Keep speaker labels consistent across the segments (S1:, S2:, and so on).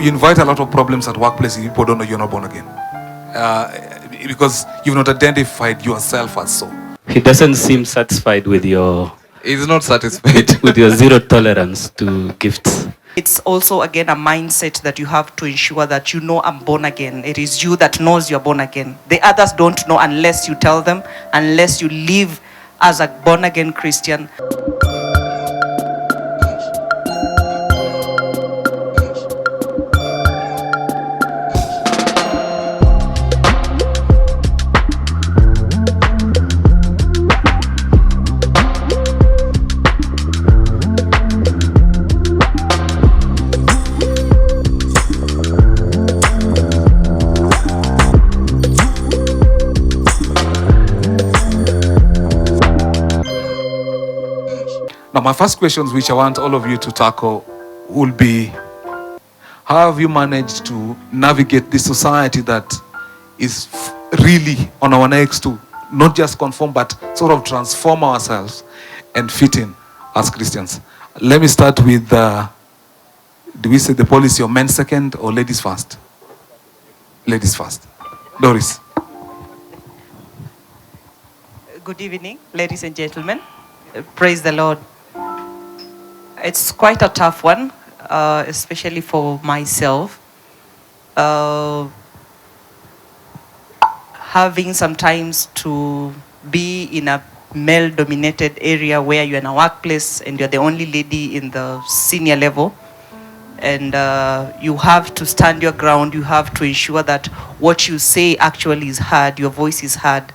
S1: invite a lot of problems at workplace if people don't know you're not born again. Because you've not identified yourself as so.
S2: He doesn't seem satisfied with your...
S1: He's not satisfied.
S2: with your zero tolerance to gifts.
S3: It's also, again, a mindset that you have to ensure that you know I'm born again. It is you that knows you're born again. The others don't know unless you tell them, unless you live as a born again Christian.
S1: Now, my first questions, which I want all of you to tackle, will be: how have you managed to navigate this society that is really on our necks to not just conform, but sort of transform ourselves and fit in as Christians? Let me start with, do we say the policy of men second or ladies first? Ladies first. Doris.
S3: Good evening, ladies and gentlemen. Praise the Lord. It's quite a tough one, especially for myself. Having sometimes to be in a male-dominated area where you're in a workplace and you're the only lady in the senior level, and you have to stand your ground. You have to ensure that what you say actually is heard, your voice is heard.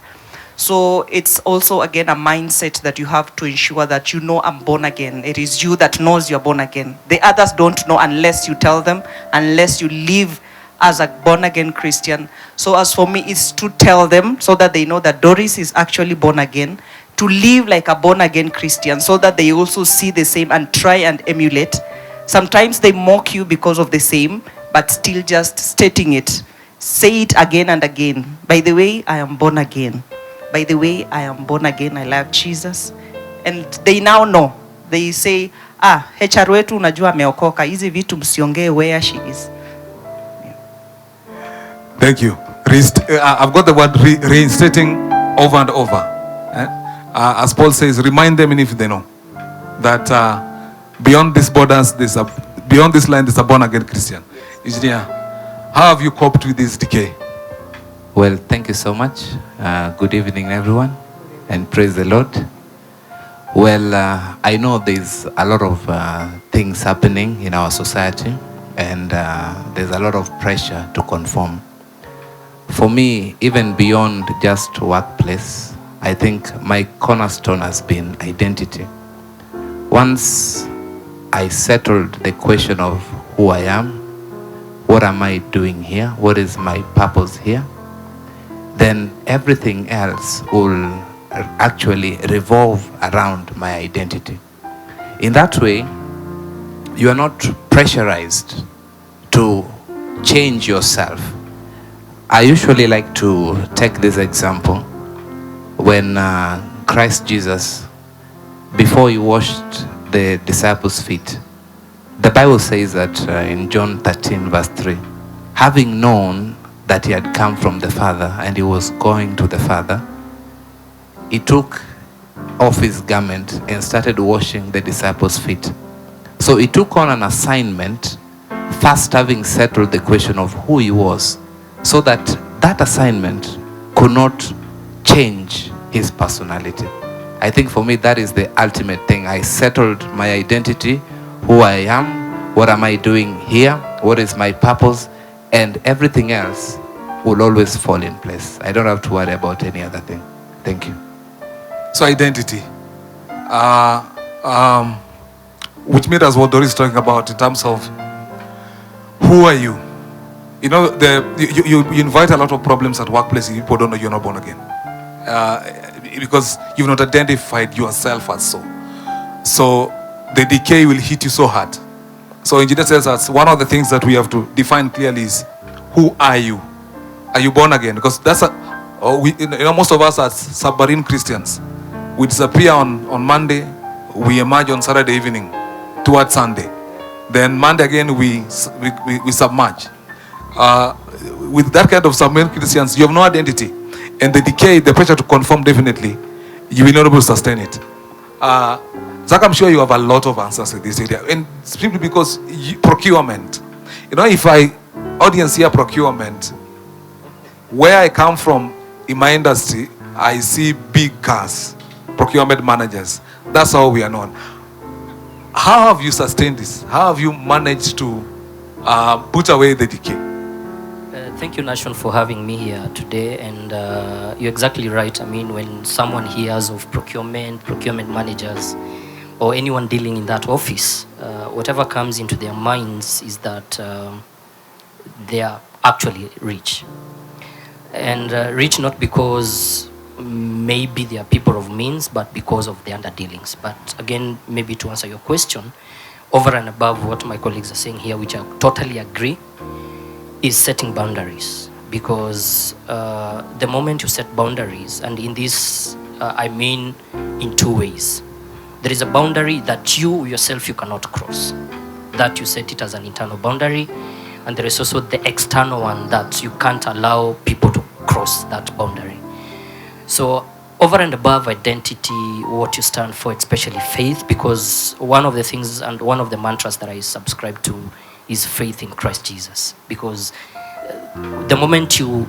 S3: So it's also, again, a mindset that you have to ensure that you know I'm born again. It is you that knows you're born again. The others don't know unless you tell them, unless you live as a born again Christian. So as for me, it's to tell them so that they know that Doris is actually born again, to live like a born again Christian so that they also see the same and try and emulate. Sometimes they mock you because of the same, but still just stating it. Say it again and again. By the way, I am born again. By the way, I am born again. I love Jesus. And they now know. They say, HR wetu unajua ameokoka. Hizi vitu msiongee where she is.
S1: Thank you. I've got the word reinstating over and over. As Paul says, remind them if they know that beyond these borders, beyond this line, there's a born again Christian. Engineer, how have you coped with this decay?
S4: Well, thank you so much. Good evening, everyone, and praise the Lord. Well, I know there's a lot of things happening in our society, and there's a lot of pressure to conform. For me, even beyond just workplace, I think my cornerstone has been identity. Once I settled the question of who I am, what am I doing here, what is my purpose here, then everything else will actually revolve around my identity. In that way, you are not pressurized to change yourself. I usually like to take this example when Christ Jesus, before he washed the disciples' feet, the Bible says that in John 13 verse 3, having known that he had come from the Father and he was going to the Father, he took off his garment and started washing the disciples' feet. So he took on an assignment, first having settled the question of who he was, so that that assignment could not change his personality. I think for me that is the ultimate thing. I settled my identity, who I am, what am I doing here, what is my purpose, and everything else will always fall in place. I don't have to worry about any other thing. Thank you.
S1: So identity, which mirrors what Doris is talking about in terms of who are you? You know, you invite a lot of problems at workplace if people don't know you're not born again. Because you've not identified yourself as so. So the decay will hit you so hard. So engineer tells us one of the things that we have to define clearly is, who are you? Are you born again? Because that's most of us are submarine Christians. We disappear on Monday, we emerge on Saturday evening towards Sunday. Then Monday again we submerge. With that kind of submerged Christians, you have no identity, and the decay, the pressure to conform, definitely you will not be able to sustain it. Zach, I'm sure you have a lot of answers in this area, and simply because procurement. You know, if audience here procurement, where I come from in my industry, I see big cars, procurement managers. That's how we are known. How have you sustained this? How have you managed to put away the decay?
S5: Thank you, Nation, for having me here today. And you're exactly right. I mean, when someone hears of procurement managers, or anyone dealing in that office, whatever comes into their minds is that they are actually rich. And rich not because maybe they are people of means, but because of the underdealings. But again, maybe to answer your question, over and above what my colleagues are saying here, which I totally agree, is setting boundaries. Because the moment you set boundaries, and in this, I mean in two ways. There is a boundary that you yourself you cannot cross, that you set it as an internal boundary, and there is also the external one that you can't allow people to cross that boundary. So over and above identity, what you stand for, especially faith, because one of the things and one of the mantras that I subscribe to is faith in Christ Jesus. Because the moment you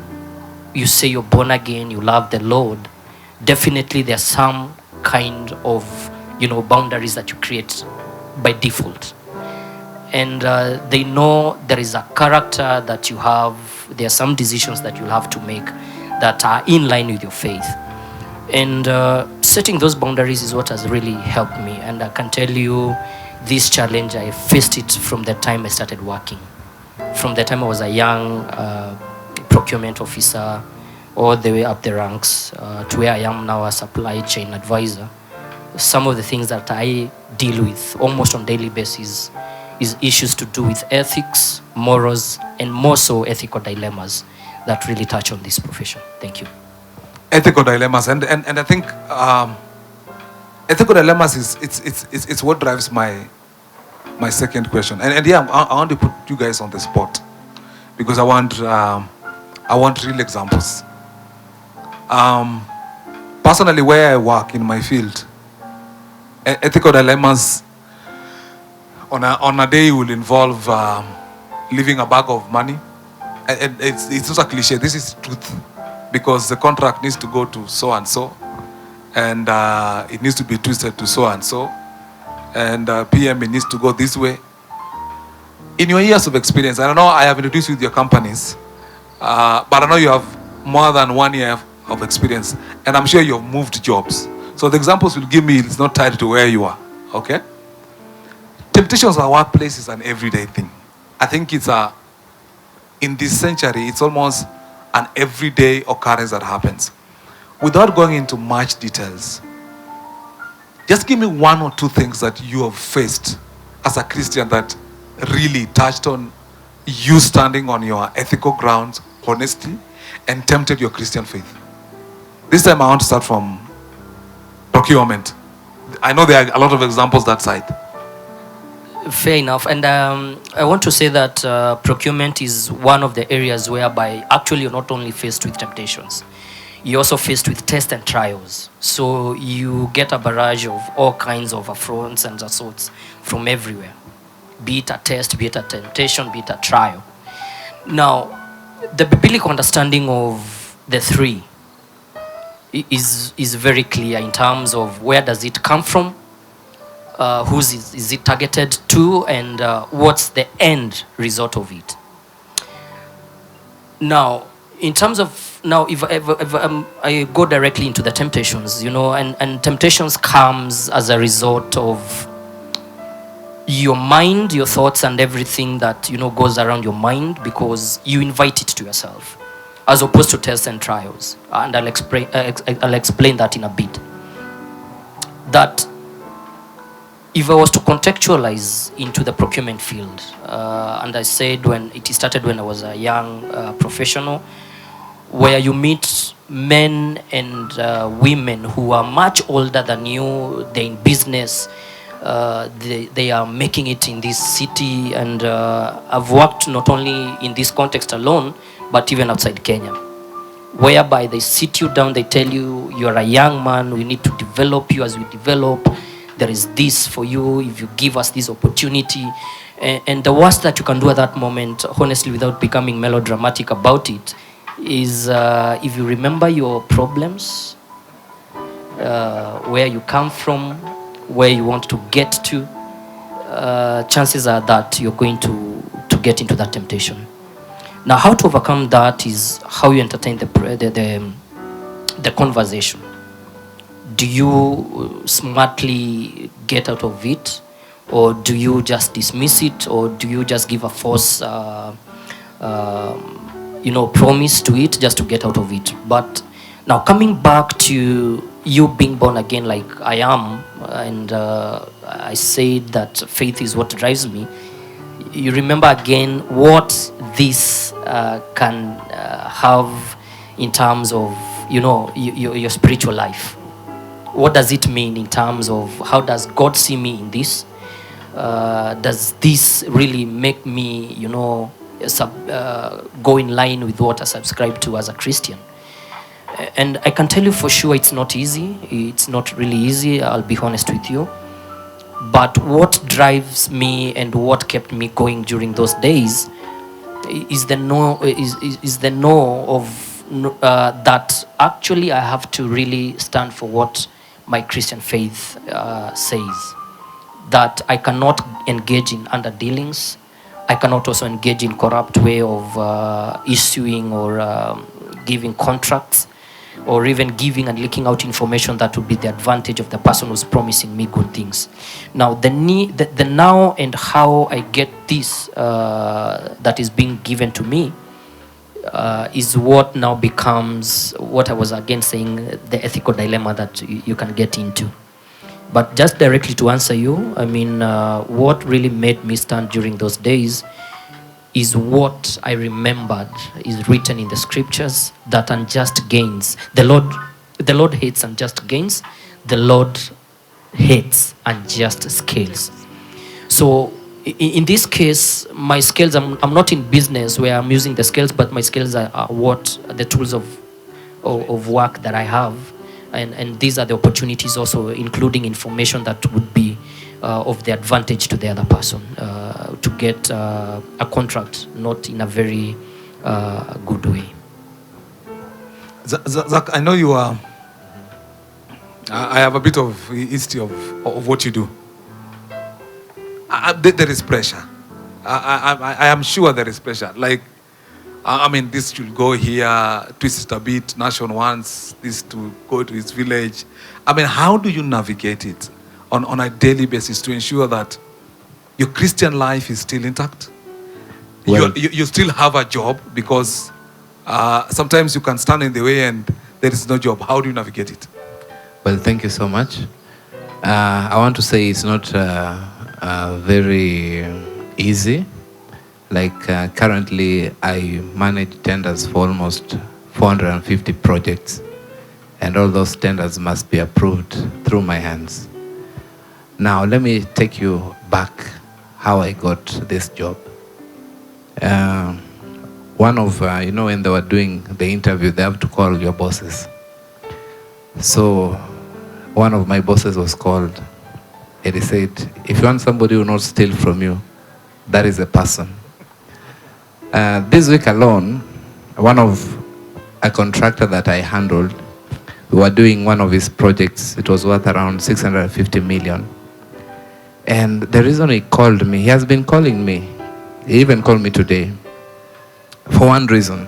S5: say you're born again, you love the Lord, definitely there's some kind of boundaries that you create by default. And they know there is a character that you have, there are some decisions that you'll have to make that are in line with your faith. And setting those boundaries is what has really helped me. And I can tell you, this challenge, I faced it from the time I started working. From the time I was a young procurement officer, all the way up the ranks to where I am now, a supply chain advisor. Some of the things that I deal with almost on a daily basis is issues to do with ethics, morals, and more so ethical dilemmas that really touch on this profession. Thank you.
S1: Ethical dilemmas, and I think ethical dilemmas is what drives my second question. And yeah, I want to put you guys on the spot because I want real examples. Personally, where I work in my field, ethical dilemmas on a day will involve leaving a bag of money. And it's not a cliche, this is truth. Because the contract needs to go to so and so, and it needs to be twisted to so and so, and PM, it needs to go this way. In your years of experience, I don't know, I have introduced you with your companies, but I know you have more than 1 year of experience, and I'm sure you've moved jobs. So the examples you'll give me is not tied to where you are, okay? Temptations at workplace is an everyday thing. I think in this century, it's almost an everyday occurrence that happens. Without going into much details, just give me one or two things that you have faced as a Christian that really touched on you standing on your ethical grounds, honesty, and tempted your Christian faith. This time I want to start from procurement. I know there are a lot of examples that side.
S5: Fair enough. And I want to say that procurement is one of the areas whereby actually you're not only faced with temptations, you're also faced with tests and trials. So you get a barrage of all kinds of affronts and assaults from everywhere. Be it a test, be it a temptation, be it a trial. Now, the biblical understanding of the three is very clear in terms of where does it come from, whose is it targeted to, and what's the end result of it. Now, in terms of, if I go directly into the temptations, and temptations comes as a result of your mind, your thoughts, and everything that, goes around your mind, because you invite it to yourself, as opposed to tests and trials. And I'll explain that in a bit. That if I was to contextualize into the procurement field, and I said when it started when I was a young professional, where you meet men and women who are much older than you, they're in business, they are making it in this city, and I've worked not only in this context alone, but even outside Kenya, whereby they sit you down, they tell you, you're a young man, we need to develop you. As we develop, there is this for you if you give us this opportunity. And the worst that you can do at that moment, honestly, without becoming melodramatic about it, is if you remember your problems, where you come from, where you want to get to, chances are that you're going to get into that temptation. Now, how to overcome that is how you entertain the conversation. Do you smartly get out of it, or do you just dismiss it, or do you just give a false promise to it just to get out of it? But now, coming back to you being born again like I am, and I said that faith is what drives me. You remember again what this can have in terms of your spiritual life. What does it mean in terms of how does God see me in this? Does this really make me go in line with what I subscribe to as a Christian? And I can tell you for sure it's not easy. It's not really easy, I'll be honest with you. But what drives me and what kept me going during those days is the know of that actually I have to really stand for what my Christian faith says. That I cannot engage in underdealings. I cannot also engage in corrupt way of issuing or giving contracts, or even giving and leaking out information that would be the advantage of the person who's promising me good things. Now, the now and how I get this that is being given to me is what now becomes what I was again saying, the ethical dilemma that you can get into. But just directly to answer you, I mean, what really made me stand during those days is what I remembered is written in the scriptures, that unjust gains, the Lord hates unjust gains, the Lord hates unjust scales. So in this case, my scales, I'm not in business where I'm using the scales, but my scales are what the tools of work that I have, and these are the opportunities also, including information that would be of the advantage to the other person to get a contract, not in a very good way.
S1: Zach, I know you are. I have a bit of history of what you do. There is pressure. I am sure there is pressure. Like, I mean, this should go here, twist it a bit, Nation wants this to go to his village. I mean, how do you navigate it on a daily basis to ensure that your Christian life is still intact?
S4: Well,
S1: you still have a job, because sometimes you can stand in the way and there is no job. How do you navigate it?
S4: Well, thank you so much. I want to say it's not very easy. Like currently, I manage tenders for almost 450 projects, and all those tenders must be approved through my hands. Now, let me take you back how I got this job. One of, when they were doing the interview, they have to call your bosses. So one of my bosses was called, and he said, if you want somebody who will not steal from you, that is a person. This week alone, a contractor that I handled, we were doing one of his projects. It was worth around 650 million. And the reason he called me, he has been calling me. He even called me today for one reason.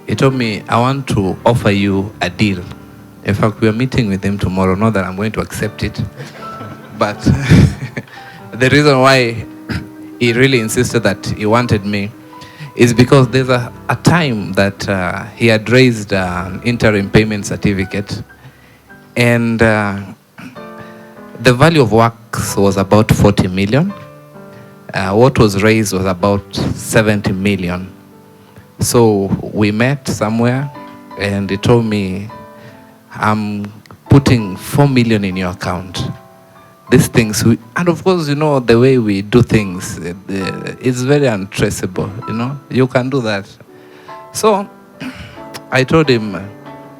S4: He told me, I want to offer you a deal. In fact, we are meeting with him tomorrow. Not that I'm going to accept it, but the reason why he really insisted that he wanted me is because there's a time that he had raised an interim payment certificate, and the value of works was about 40 million. What was raised was about 70 million. So we met somewhere, and he told me, I'm putting 4 million in your account. these things, and of course, you know, the way we do things, it's very untraceable, you know. You can do that. So I told him,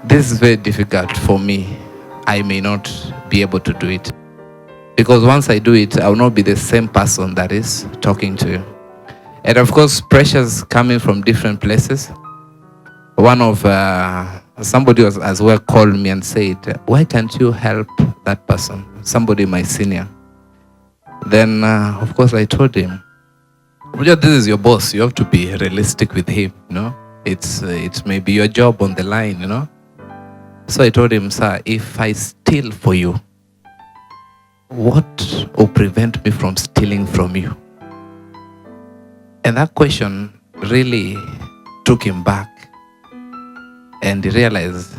S4: this is very difficult for me. I may not be able to do it. Because once I do it, I will not be the same person that is talking to you. And of course, pressures coming from different places. One of somebody was as well called me and said, why can't you help that person? Somebody my senior. Then of course I told him, this is your boss. You have to be realistic with him. You know, it's maybe your job on the line. You know. So I told him, sir, if I steal for you, what will prevent me from stealing from you? And that question really took him back. And he realized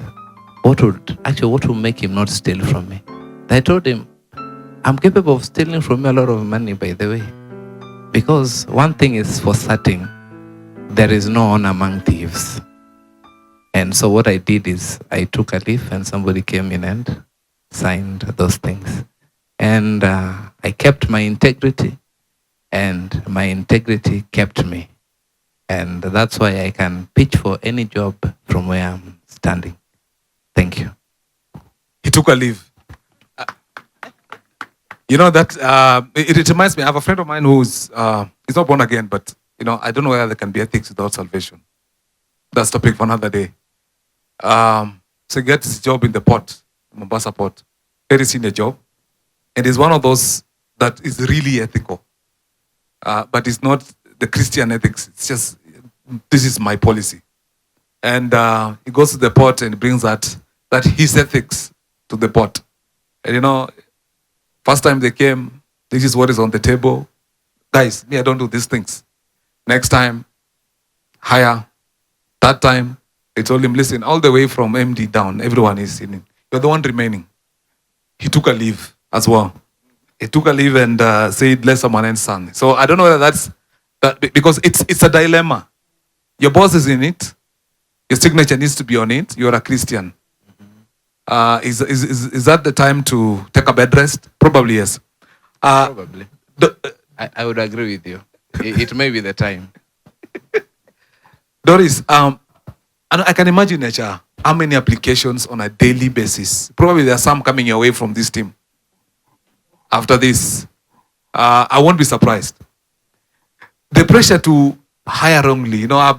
S4: what would make him not steal from me. I told him, I'm capable of stealing from you a lot of money, by the way. Because one thing is for certain, there is no honor among thieves. And so what I did is I took a leaf and somebody came in and signed those things. And I kept my integrity, and my integrity kept me. And that's why I can pitch for any job from where I'm standing. Thank you.
S1: He took a leave. You know that it reminds me. I have a friend of mine who's he's not born again, but you know, I don't know whether there can be ethics without salvation. That's topic for another day. So he gets his job in the port, Mombasa port, very senior job, and it's one of those that is really ethical, but it's not the Christian ethics. It's just, this is my policy. And he goes to the port and brings that his ethics to the port. And you know, first time they came, this is what is on the table. Guys, me, I don't do these things. Next time, higher. That time, they told him, listen, all the way from MD down, everyone is sitting. You're the one remaining. He took a leave as well. He took a leave and said, let someone else sign. So I don't know whether that's that, because it's a dilemma. Your boss is in it. Your signature needs to be on it. You're a Christian. Is that the time to take a bed rest? Probably yes.
S4: Probably. I would agree with you. It may be the time.
S1: Doris, and I can imagine, HR, how many applications on a daily basis. Probably there are some coming your way from this team. After this, I won't be surprised. The pressure to hire wrongly, you know, I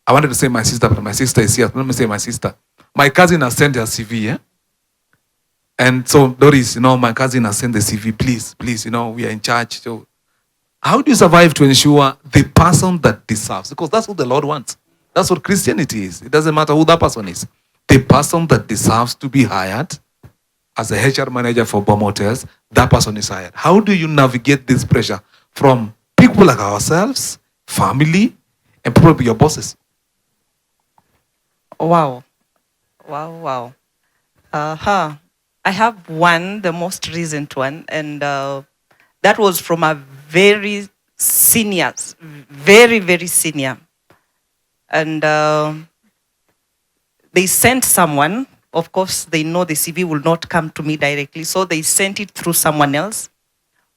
S1: wanted to say my sister, but my sister is here. Let me say my sister. My cousin has sent her CV, eh? And so, Doris, you know, my cousin has sent the CV. Please, you know, we are in charge. So, how do you survive to ensure the person that deserves? Because that's what the Lord wants. That's what Christianity is. It doesn't matter who that person is. The person that deserves to be hired as a HR manager for BOM Hotels, that person is hired. How do you navigate this pressure from people like ourselves, family, and probably your bosses?
S3: Wow. I have one, the most recent one, and that was from a very senior, very senior. And they sent someone. Of course, they know the CV will not come to me directly, so they sent it through someone else.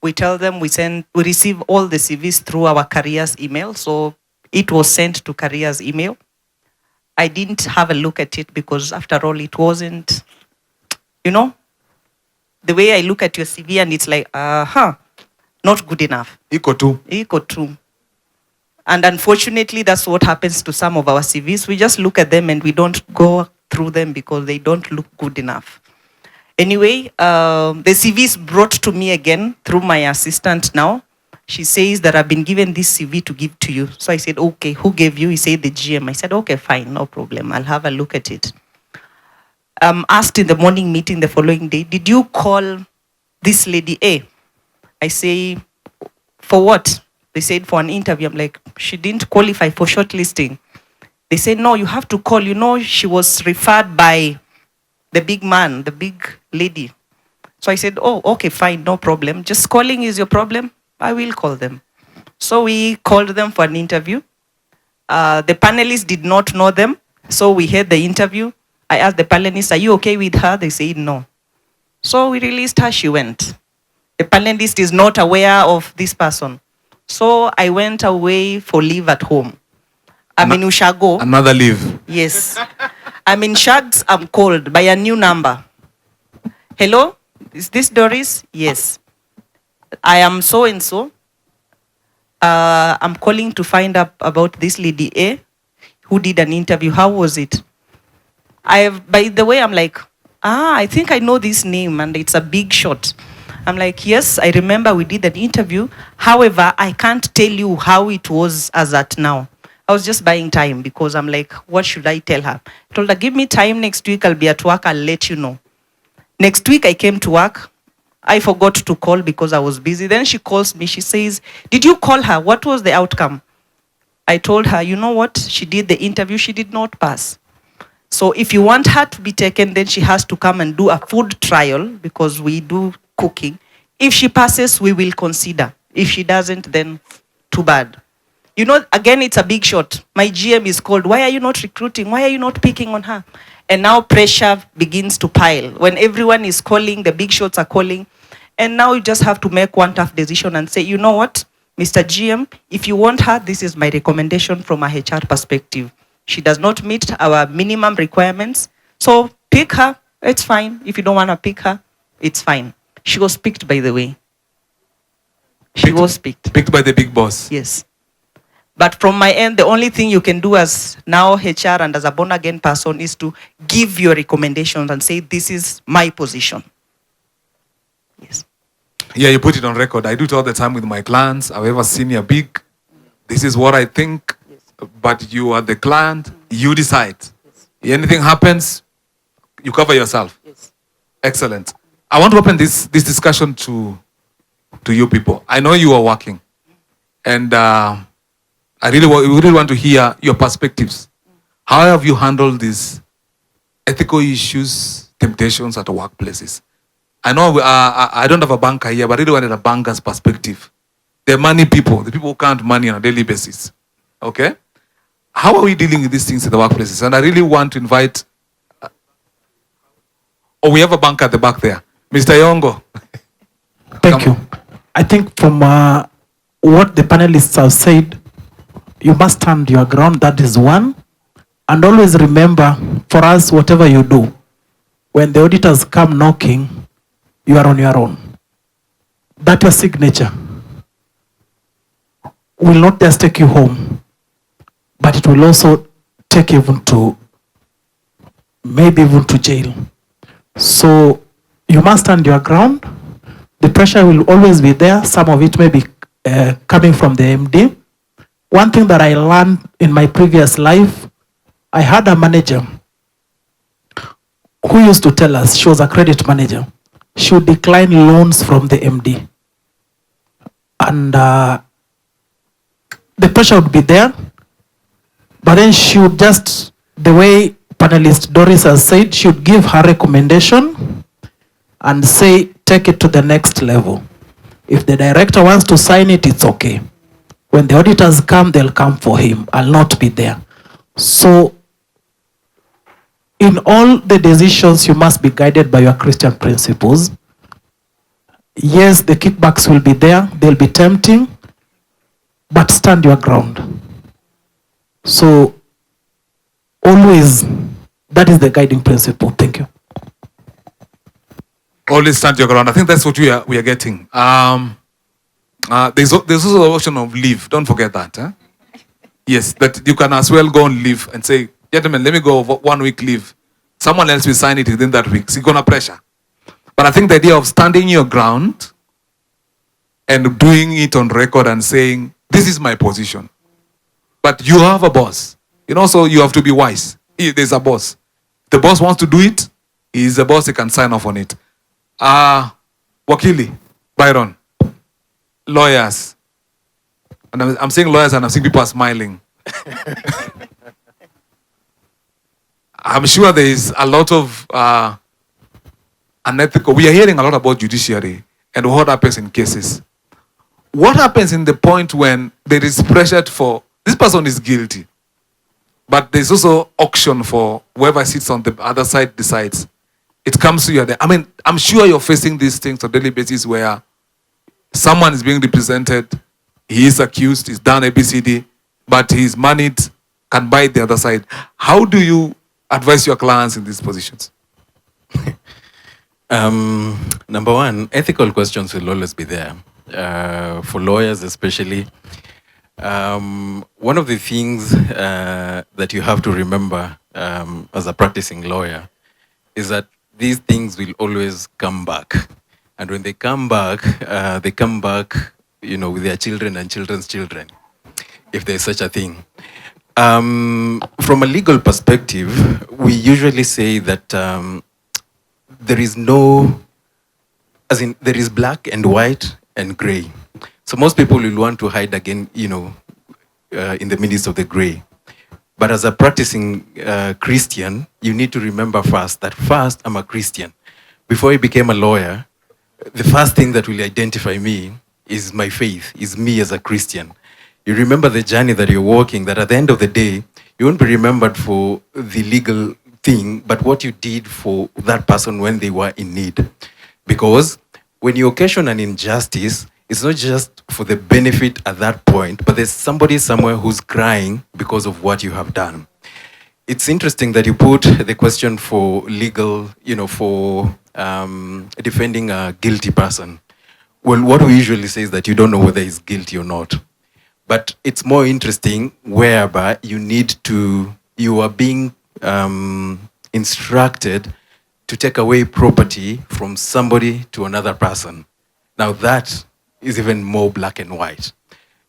S3: We tell them we receive all the CVs through our careers email, so it was sent to careers email. I didn't have a look at it because after all, it wasn't, you know, the way I look at your CV and it's like, not good enough.
S1: Equal
S3: to. And unfortunately, that's what happens to some of our CVs. We just look at them and we don't go through them because they don't look good enough. Anyway, the CV is brought to me again through my assistant now. She says that I've been given this CV to give to you. So I said, okay, who gave you? He said, the GM. I said, okay, fine, no problem. I'll have a look at it. Asked in the morning meeting the following day, did you call this lady A? I say, for what? They said, for an interview. I'm like, she didn't qualify for shortlisting. They said, no, you have to call. You know, she was referred by the big man, the big lady. So I said, oh, okay, fine, no problem. Just calling is your problem? I will call them. So we called them for an interview. The panelists did not know them. So we had the interview. I asked the panelists, are you okay with her? They said no. So we released her, she went. The panelist is not aware of this person. So I went away for leave at home. I'm in Ushago.
S1: Another leave.
S3: Yes. I'm in Shags, I'm called by a new number. Hello, is this Doris? Yes. I am so and so. I'm calling to find out about this lady A who did an interview. How was it? By the way, I'm like, I think I know this name and it's a big shot. I'm like, yes, I remember we did an interview. However, I can't tell you how it was as at now. I was just buying time because I'm like, what should I tell her? I told her, give me time next week. I'll be at work. I'll let you know. Next week, I came to work. I forgot to call because I was busy. Then she calls me. She says, did you call her? What was the outcome? I told her, you know what? She did the interview. She did not pass. So if you want her to be taken, then she has to come and do a food trial because we do cooking. If she passes, we will consider. If she doesn't, then too bad. You know, again, it's a big shot. My GM is called. Why are you not recruiting? Why are you not picking on her? And now pressure begins to pile. When everyone is calling, the big shots are calling. And now you just have to make one tough decision and say, you know what, Mr. GM, if you want her, this is my recommendation from a HR perspective. She does not meet our minimum requirements. So pick her, it's fine. If you don't want to pick her, it's fine. She was picked, by the way. She was picked.
S1: Picked by the big boss.
S3: Yes. But from my end, the only thing you can do as now HR and as a born-again person is to give your recommendations and say, this is my position. Yes.
S1: Yeah, you put it on record. I do it all the time with my clients. However senior, big, this is what I think, but you are the client, you decide. Anything happens, you cover yourself.
S3: Yes.
S1: Excellent. I want to open this discussion to you people. I know you are working, and I really want to hear your perspectives. How have you handled these ethical issues, temptations at workplaces? I know I don't have a banker here, but I really wanted a banker's perspective. The money people, the people who count money on a daily basis. Okay? How are we dealing with these things in the workplaces? And I really want to invite... we have a banker at the back there. Mr. Yongo.
S6: Thank you. I think from what the panelists have said, you must stand your ground. That is one. And always remember, for us, whatever you do, when the auditors come knocking, you are on your own. That your signature will not just take you home, but it will also take you even to, maybe even to jail. So you must stand your ground. The pressure will always be there. Some of it may be coming from the MD. One thing that I learned in my previous life, I had a manager who used to tell us, she was a credit manager, she would decline loans from the MD. And the pressure would be there, but then she would just, the way panelist Doris has said, she would give her recommendation and say, take it to the next level. If the director wants to sign it, it's okay. When the auditors come, they'll come for him. I'll not be there. So, in all the decisions, you must be guided by your Christian principles. Yes, the kickbacks will be there. They'll be tempting. But stand your ground. So, always, that is the guiding principle. Thank you.
S1: Always stand your ground. I think that's what we are getting. There's also the option of leave. Don't forget that. Huh? Yes, that you can as well go on leave and say, gentlemen, let me go 1 week leave. Someone else will sign it within that week. So you're gonna pressure. But I think the idea of standing your ground and doing it on record and saying, this is my position. But you have a boss. You know, so you have to be wise. There's a boss. The boss wants to do it. He's the boss, he can sign off on it. Wakili, Byron, lawyers. And I'm saying lawyers and I'm seeing people are smiling. I'm sure there is a lot of unethical. We are hearing a lot about judiciary and what happens in cases. What happens in the point when there is pressure for, this person is guilty, but there's also auction for whoever sits on the other side decides. it comes to you. I mean, I'm sure you're facing these things on a daily basis where someone is being represented, he is accused, he's done ABCD, but his money can buy the other side. How do you advise your clients in these positions?
S7: Number one, ethical questions will always be there. For lawyers especially, one of the things that you have to remember as a practicing lawyer is that these things will always come back. And when they come back, with their children and children's children, if there's such a thing. From a legal perspective, we usually say that there is there is black and white and gray. So most people will want to hide again, in the midst of the gray. But as a practicing Christian, you need to remember first that I'm a Christian. Before I became a lawyer, the first thing that will identify me is my faith, is me as a Christian. You remember the journey that you're walking, that at the end of the day, you won't be remembered for the legal thing, but what you did for that person when they were in need. Because when you occasion an injustice, it's not just for the benefit at that point, but there's somebody somewhere who's crying because of what you have done. It's interesting that you put the question for legal, for defending a guilty person. Well, what we usually say is that you don't know whether he's guilty or not. But it's more interesting whereby you are being instructed to take away property from somebody to another person. Now that is even more black and white.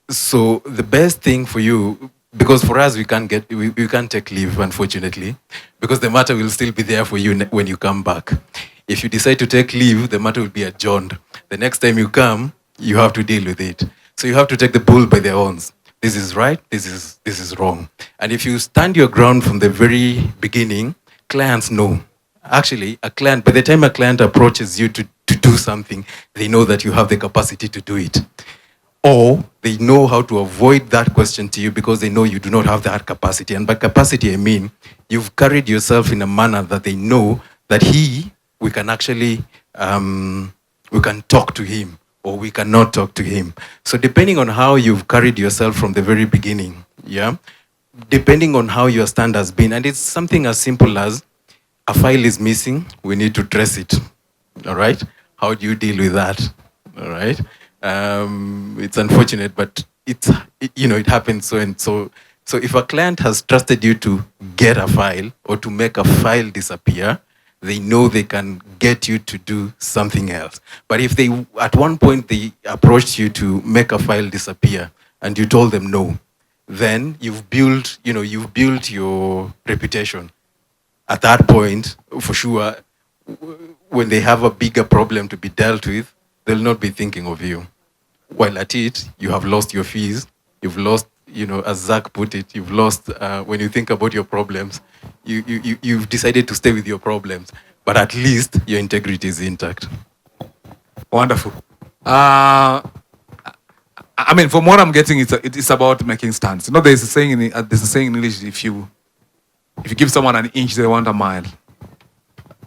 S7: So the best thing for you, because for us we can't take leave, unfortunately, because the matter will still be there for you when you come back. If you decide to take leave, the matter will be adjourned. The next time you come, you have to deal with it. So you have to take the bull by the horns. This is right, this is wrong. And if you stand your ground from the very beginning, clients know. Actually, by the time a client approaches you to do something, they know that you have the capacity to do it. Or they know how to avoid that question to you because they know you do not have that capacity. And by capacity, I mean, you've carried yourself in a manner that they know that we can actually, we can talk to him, or we cannot talk to him. So depending on how you've carried yourself from the very beginning, depending on how your stand has been, and it's something as simple as a file is missing, we need to trace it, all right? How do you deal with that, all right? It's unfortunate, but it happens so and so. So if a client has trusted you to get a file or to make a file disappear, they know they can get you to do something else. But if at one point they approached you to make a file disappear and you told them no, then you've built your reputation. At that point, for sure, when they have a bigger problem to be dealt with, they'll not be thinking of you. While at it, you have lost your fees, you've lost, as Zach put it, you've lost, when you think about your problems, you've decided to stay with your problems, but at least your integrity is intact.
S1: Wonderful. I mean, from what I'm getting, it's about making stands. There's a saying in English: if you give someone an inch, they want a mile.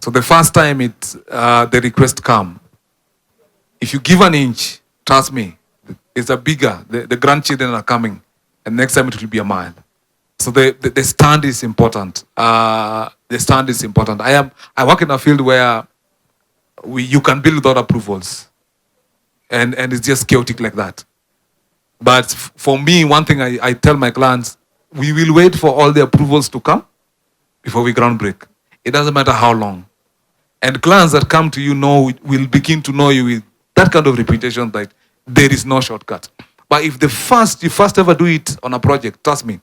S1: So the first time the request come, if you give an inch, trust me, it's a bigger. The grandchildren are coming, and next time it will be a mile. So the stand is important. The stand is important. I work in a field where you can build without approvals, and it's just chaotic like that. But for me, one thing I tell my clients, we will wait for all the approvals to come before we ground break. It doesn't matter how long. And clients that come to you will begin to know you with that kind of reputation that there is no shortcut. But if you first ever do it on a project, trust me,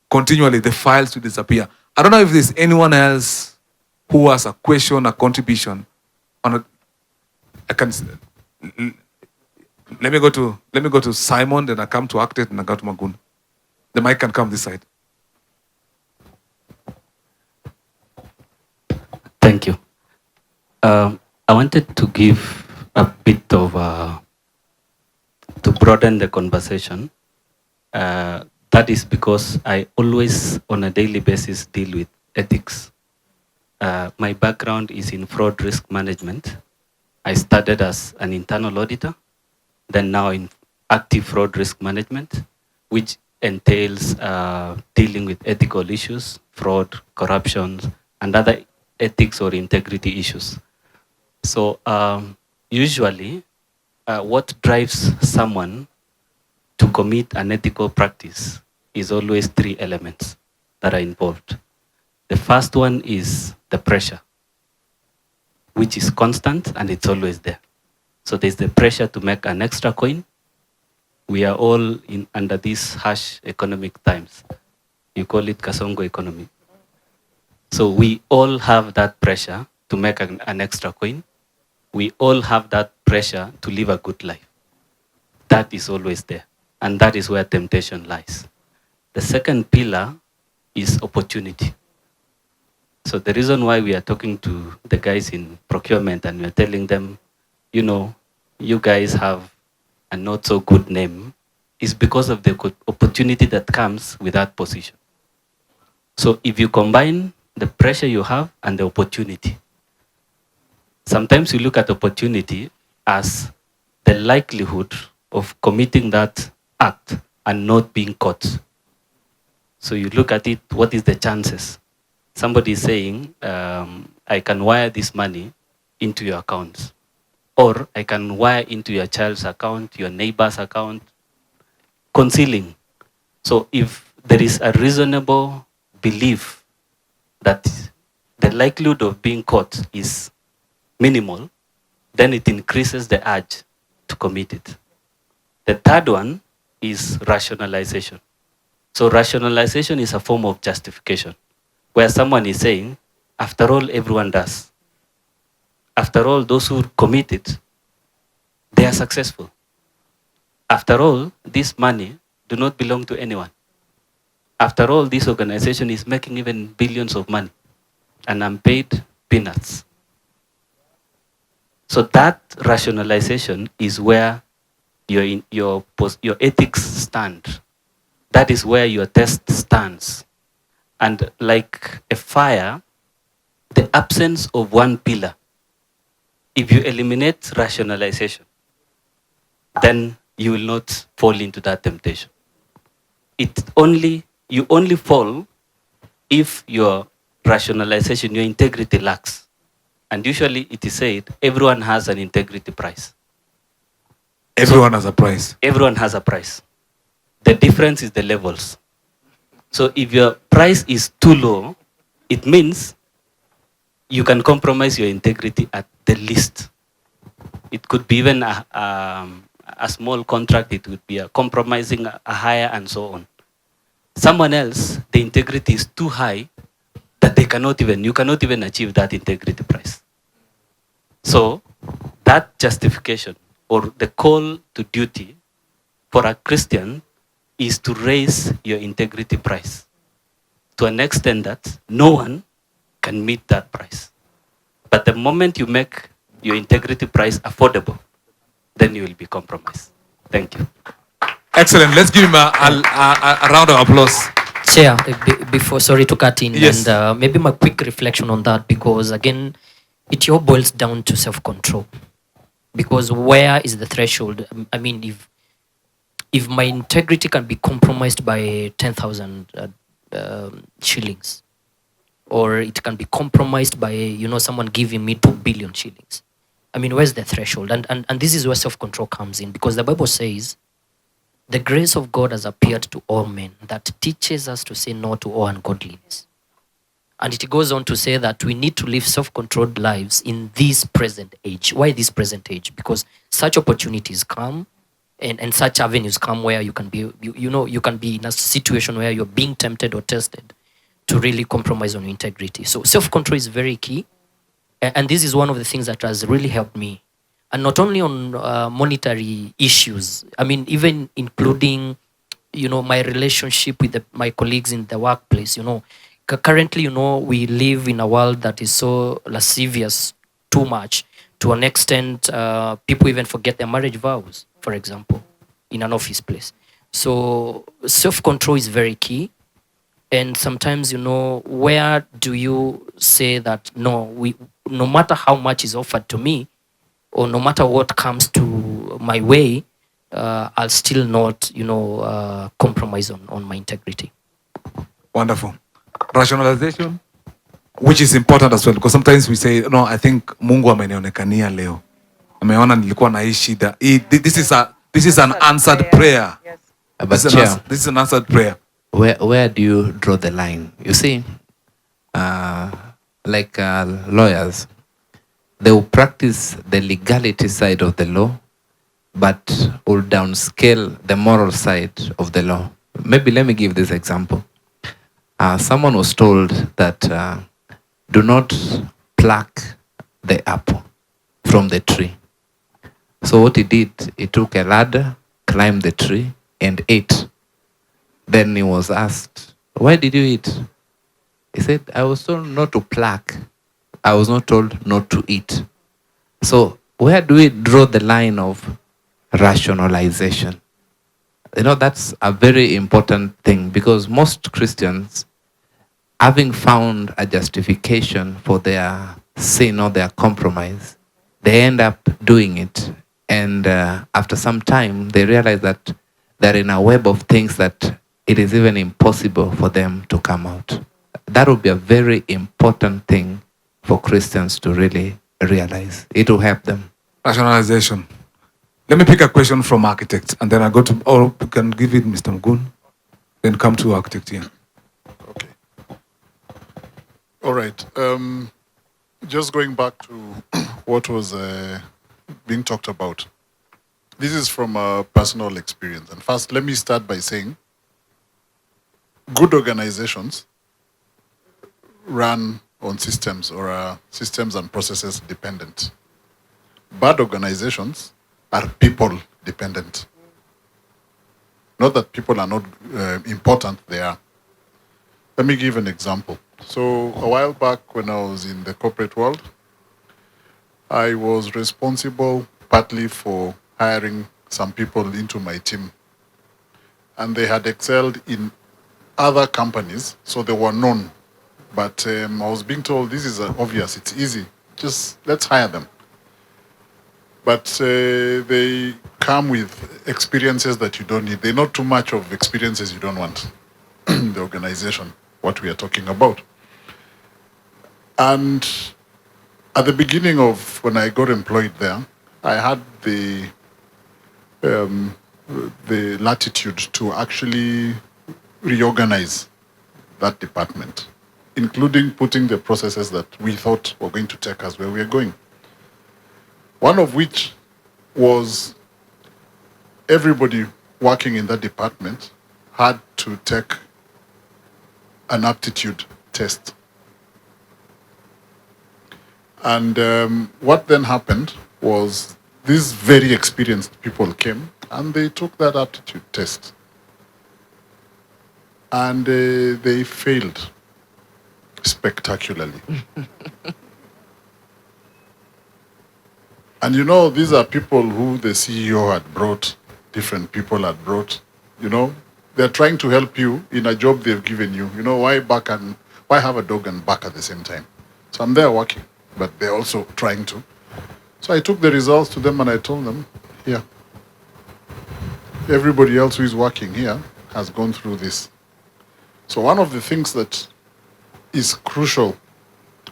S1: continually the files will disappear. I don't know if there's anyone else who has a question, a contribution on let me go to Simon, then I come to Acted, and I go to Magun. The mic can come this side.
S2: Thank you. I wanted to give a bit of to broaden the conversation. That is because I always, on a daily basis, deal with ethics. My background is in fraud risk management. I started as an internal auditor, then now in active fraud risk management, which entails dealing with ethical issues, fraud, corruption, and other ethics or integrity issues. So usually, what drives someone to commit an ethical practice is always three elements that are involved. The first one is the pressure, which is constant and it's always there. So there's the pressure to make an extra coin. We are all under these harsh economic times. You call it Kasongo economy. So we all have that pressure to make an extra coin. We all have that pressure to live a good life. That is always there. And that is where temptation lies. The second pillar is opportunity. So the reason why we are talking to the guys in procurement and we're telling them, you know, you guys have a not so good name is because of the opportunity that comes with that position. So if you combine the pressure you have and the opportunity, sometimes you look at opportunity as the likelihood of committing that act and not being caught. So you look at it, what is the chances? Somebody is saying, I can wire this money into your account. Or I can wire into your child's account, your neighbor's account, concealing. So if there is a reasonable belief that the likelihood of being caught is minimal, then it increases the urge to commit it. The third one is rationalization. So rationalization is a form of justification, where someone is saying, after all, everyone does. After all, those who commit it, they are successful. After all, this money do not belong to anyone. After all, this organization is making even billions of money, and I'm paid peanuts. So that rationalization is where your ethics stand. That is where your test stands. And like a fire, the absence of one pillar, if you eliminate rationalization, then you will not fall into that temptation. You only fall if your rationalization, your integrity lacks. And usually it is said, everyone has an integrity price.
S1: Everyone has a price.
S2: Everyone has a price. The difference is the levels. So if your price is too low, it means you can compromise your integrity at the least. It could be even a small contract, it would be a compromising a higher and so on. Someone else, the integrity is too high that you cannot even achieve that integrity price. So that justification or the call to duty for a Christian is to raise your integrity price to an extent that no one can meet that price. But the moment you make your integrity price affordable, then you will be compromised. Thank you.
S1: Excellent. Let's give him a round of applause.
S5: Chair, before, sorry to cut in,
S1: Yes.
S5: and maybe my quick reflection on that, because again, it all boils down to self-control. Because where is the threshold? I mean, if my integrity can be compromised by 10,000 shillings, or it can be compromised by someone giving me 2 billion shillings. I mean, where's the threshold? And this is where self-control comes in, because the Bible says, the grace of God has appeared to all men that teaches us to say no to all ungodliness. And it goes on to say that we need to live self-controlled lives in this present age. Why this present age? Because such opportunities come and such avenues come where you can be, you can be in a situation where you're being tempted or tested to really compromise on your integrity. So self-control is very key. And this is one of the things that has really helped me. And not only on monetary issues, I mean, even including, my relationship with my colleagues in the workplace, Currently, we live in a world that is so lascivious, too much, to an extent, people even forget their marriage vows, for example, in an office place. So self-control is very key. And sometimes, you know, where do you say that no, no matter how much is offered to me, or no matter what comes to my way, I'll still not, you know, compromise on my integrity.
S1: Wonderful. Rationalization, which is important as well, because sometimes we say, no, I think Mungu amenionekania leo. Ameona nilikuwa na hii shida. This is an answered prayer.
S3: Yes.
S4: But Chair,
S1: This is an answered prayer.
S4: where do you draw the line? You see, like lawyers, they will practice the legality side of the law, but will downscale the moral side of the law. Maybe let me give this example. Someone was told that do not pluck the apple from the tree. So what he did, he took a ladder, climbed the tree, and ate. Then he was asked, why did you eat? He said, I was told not to pluck. I was not told not to eat. So where do we draw the line of rationalization? You know, that's a very important thing, because most Christians, having found a justification for their sin or their compromise, they end up doing it. And after some time, they realize that they're in a web of things that it is even impossible for them to come out. That would be a very important thing for Christians to really realize. It will help them.
S1: Rationalization. Let me pick a question from architect, and then I go to, or you can give it Mr. Mgun, then come to architect here.
S8: Okay. All right. Just going back to what was being talked about. This is from a personal experience. And first, let me start by saying good organizations run on systems or are systems and processes dependent. Bad organizations are people dependent. Not that people are not important, they are. Let me give an example. So a while back when I was in the corporate world, I was responsible partly for hiring some people into my team. And they had excelled in other companies, so they were known. But I was being told, this is obvious, it's easy, just let's hire them. But they come with experiences that you don't need. They're not too much of experiences you don't want in the organization, what we are talking about. And at the beginning of when I got employed there, I had the latitude to actually reorganize that department, including putting the processes that we thought were going to take us where we are going. One of which was everybody working in that department had to take an aptitude test. And what then happened was these very experienced people came and they took that aptitude test. And they failed spectacularly. And you know, these are people who the CEO had brought, different people had brought, you know. They're trying to help you in a job they've given you. You know, why have a dog and bark at the same time? So I'm there working, but they're also trying to. So I took the results to them and I told them, here, everybody else who is working here has gone through this. So one of the things that is crucial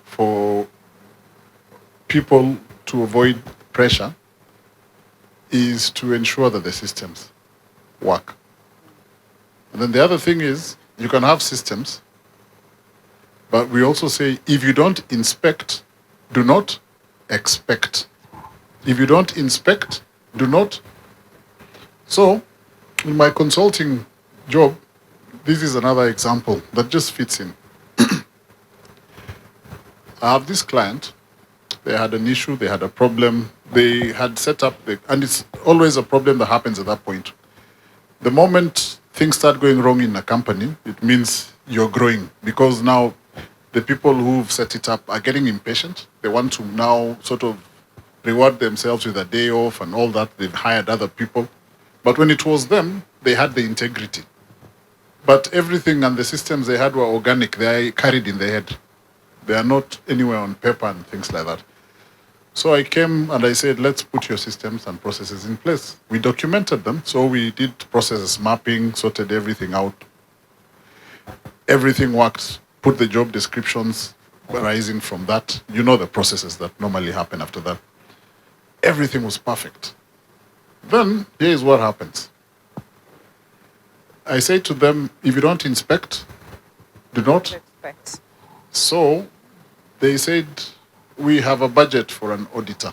S8: for people to avoid pressure is to ensure that the systems work. And then the other thing is, you can have systems, but we also say, if you don't inspect, do not expect. If you don't inspect, do not. So, in my consulting job, this is another example that just fits in. I have this client. They had an issue, they had a problem, they had set up, and it's always a problem that happens at that point. The moment things start going wrong in a company, it means you're growing, because now the people who've set it up are getting impatient. They want to now sort of reward themselves with a day off and all that. They've hired other people. But when it was them, they had the integrity. But everything and the systems they had were organic. They are carried in their head. They are not anywhere on paper and things like that. So I came and I said, let's put your systems and processes in place. We documented them. So we did processes mapping, sorted everything out. Everything worked. Put the job descriptions arising from that. You know the processes that normally happen after that. Everything was perfect. Then here is what happens. I say to them, if you don't inspect, do not
S3: Expect.
S8: So they said, we have a budget for an auditor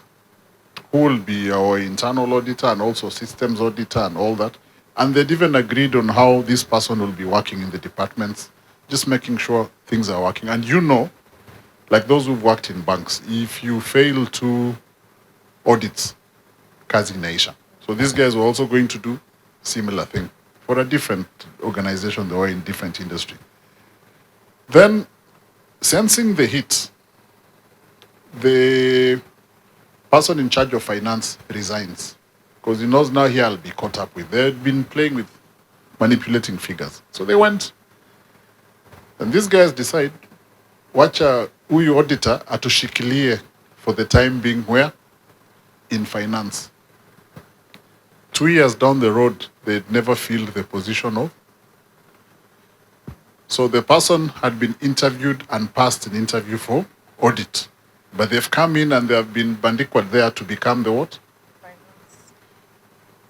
S8: who will be our internal auditor and also systems auditor and all that. And they'd even agreed on how this person will be working in the departments, just making sure things are working. And you know, like those who've worked in banks, if you fail to audit, kazi inaisha. So these guys were also going to do similar thing for a different organization. They were in different industry. Then, sensing the heat, the person in charge of finance resigns because he knows now here I'll be caught up with. They'd been playing with manipulating figures. So they went. And these guys decide, wacha huyu auditor atushikilie for the time being where? In finance. 2 years down the road, they'd never filled the position of. So the person had been interviewed and passed an interview for audit. But they've come in and they have been bandiquad there to become the what? Finance.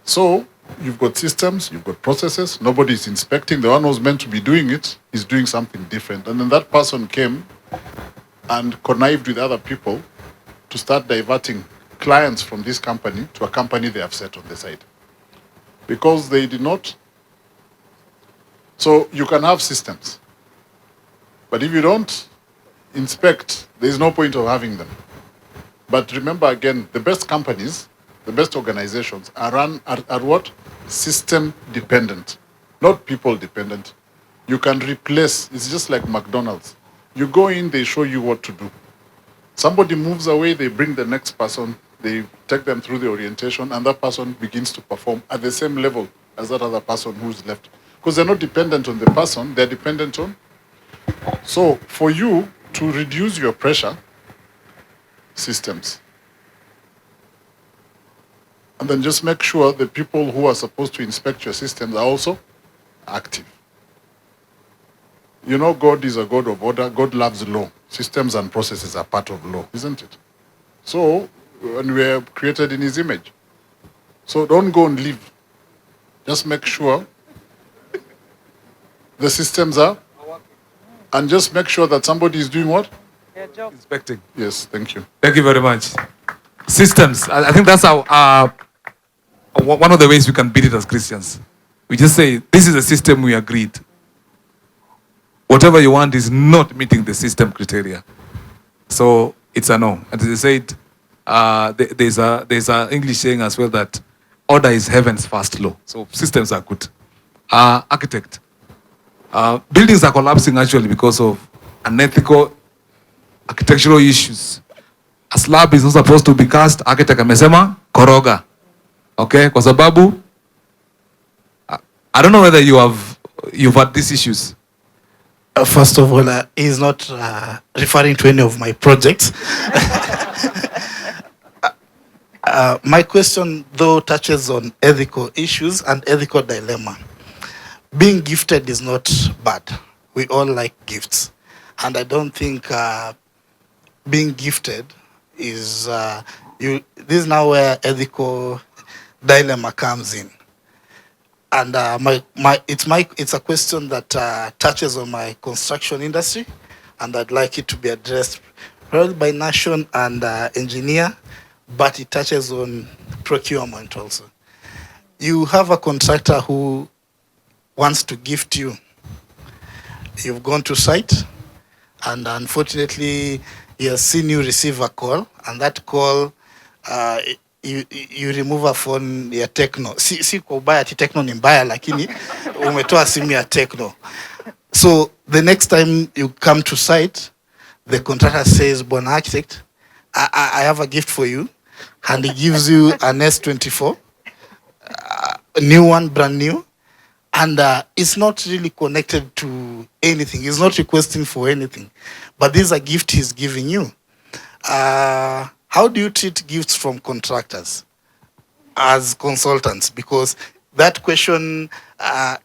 S8: So you've got systems, you've got processes, nobody's inspecting. The one who's meant to be doing it is doing something different. And then that person came and connived with other people to start diverting clients from this company to a company they have set on the side. Because they did not. So you can have systems. But if you don't inspect, there's no point of having them. But remember again, the best companies, the best organizations are what? System dependent, not people dependent. You can replace, it's just like McDonald's. You go in, they show you what to do. Somebody moves away, they bring the next person, they take them through the orientation, and that person begins to perform at the same level as that other person who's left. Because they're not dependent on the person, they're dependent on. So for you to reduce your pressure, systems. And then just make sure the people who are supposed to inspect your systems are also active. You know, God is a God of order. God loves law. Systems and processes are part of law, isn't it? So, and we are created in His image. So don't go and leave. Just make sure the systems are, and just make sure that somebody is doing what?
S3: Their job.
S1: Inspecting.
S8: Yes, thank you.
S1: Thank you very much. Systems. I think that's how one of the ways we can beat it as Christians. We just say, this is a system we agreed. Whatever you want is not meeting the system criteria. So it's a no. And as I said, there's a English saying as well that order is heaven's first law. So systems are good. Architect. Buildings are collapsing actually because of unethical architectural issues. A slab is not supposed to be cast. Architect amesema koroga. Okay? Kwa sababu, I don't know whether you've had these issues.
S6: First of all, he's not referring to any of my projects. My question, though, touches on ethical issues and ethical dilemma. Being gifted is not bad. We all like gifts. And I don't think being gifted is... this is now where ethical dilemma comes in. And it's a question that touches on my construction industry, and I'd like it to be addressed probably by Nation and engineer, but it touches on procurement also. You have a contractor who wants to gift you. You've gone to site, and unfortunately, he has seen you receive a call, and that call, you remove a phone ya Techno. Si kwa ubaya ati Techno ni mbaya, lakini umetoa simu ya Techno. So the next time you come to site, the contractor says, Bwana architect, I have a gift for you, and he gives you an S24, new one, brand new,
S9: And it's not really connected to anything. He's not requesting for anything. But this is a gift he's giving you. How do you treat gifts from contractors as consultants? Because that question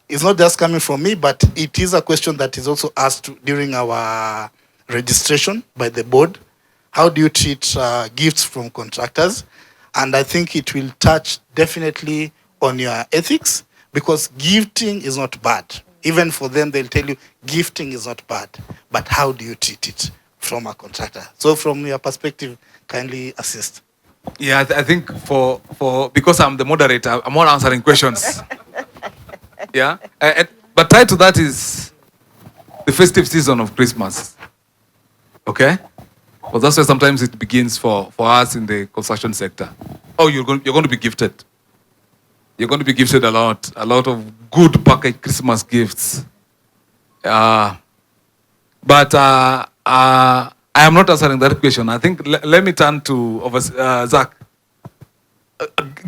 S9: is not just coming from me, but it is a question that is also asked during our registration by the board. How do you treat gifts from contractors? And I think it will touch definitely on your ethics, because gifting is not bad. Even for them, they'll tell you gifting is not bad. But how do you treat it from a contractor? So from your perspective, kindly assist.
S1: Yeah, I think for because I'm the moderator, I'm not answering questions. Yeah, but tied to that is the festive season of Christmas. Okay, well that's where sometimes it begins for us in the construction sector. Oh, you're going to be gifted. You're going to be gifted a lot of good packaged Christmas gifts. But I am not answering that question. I think let me turn to Zach.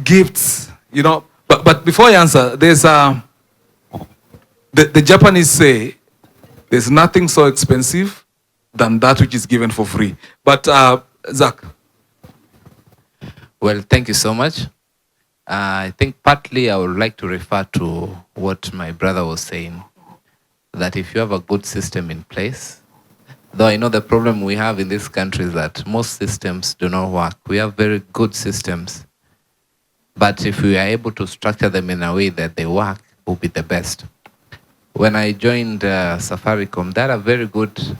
S1: Gifts, you know. But before I answer, there's the Japanese say there's nothing so expensive than that which is given for free. But Zach.
S4: Well, thank you so much. I think partly I would like to refer to what my brother was saying, that if you have a good system in place, though I know the problem we have in this country is that most systems do not work. We have very good systems, but if we are able to structure them in a way that they work, will be the best. When I joined Safaricom, they had a very good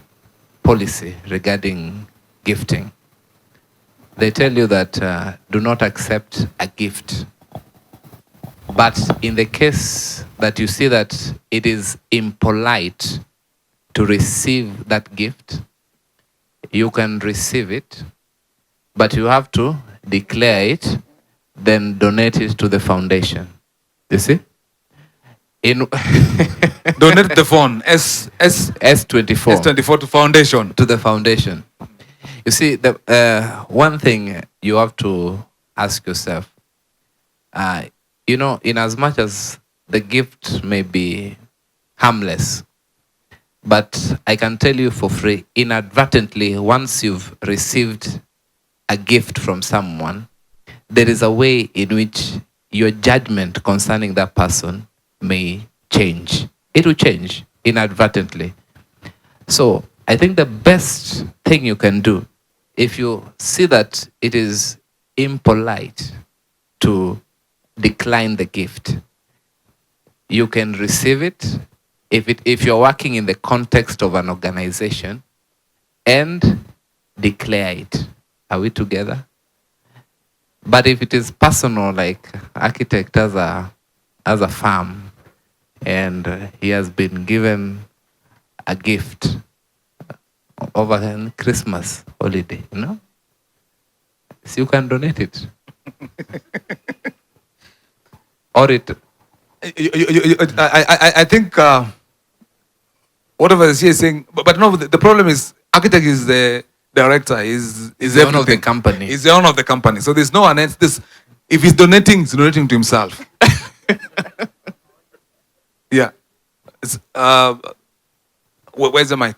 S4: policy regarding gifting. They tell you that do not accept a gift. But in the case that you see that it is impolite to receive that gift, you can receive it, but you have to declare it, then donate it to the foundation. You see? Donate
S1: the phone,
S4: S24.
S1: S24 to foundation.
S4: To the foundation. You see, the one thing you have to ask yourself, you know, in as much as the gift may be harmless, but I can tell you for free, inadvertently, once you've received a gift from someone, there is a way in which your judgment concerning that person may change. It will change inadvertently. So I think the best thing you can do, if you see that it is impolite to decline the gift, you can receive it if you're working in the context of an organization, and declare it. Are we together? But if it is personal, like architect has a farm, and he has been given a gift over Christmas holiday, you know, so you can donate it. Or it.
S1: I think whatever he is saying, but no, the problem is architect is the director, is
S4: the owner of the company.
S1: He's the owner of the company. So there's no one else. If he's donating to himself. Yeah. Where's the mic?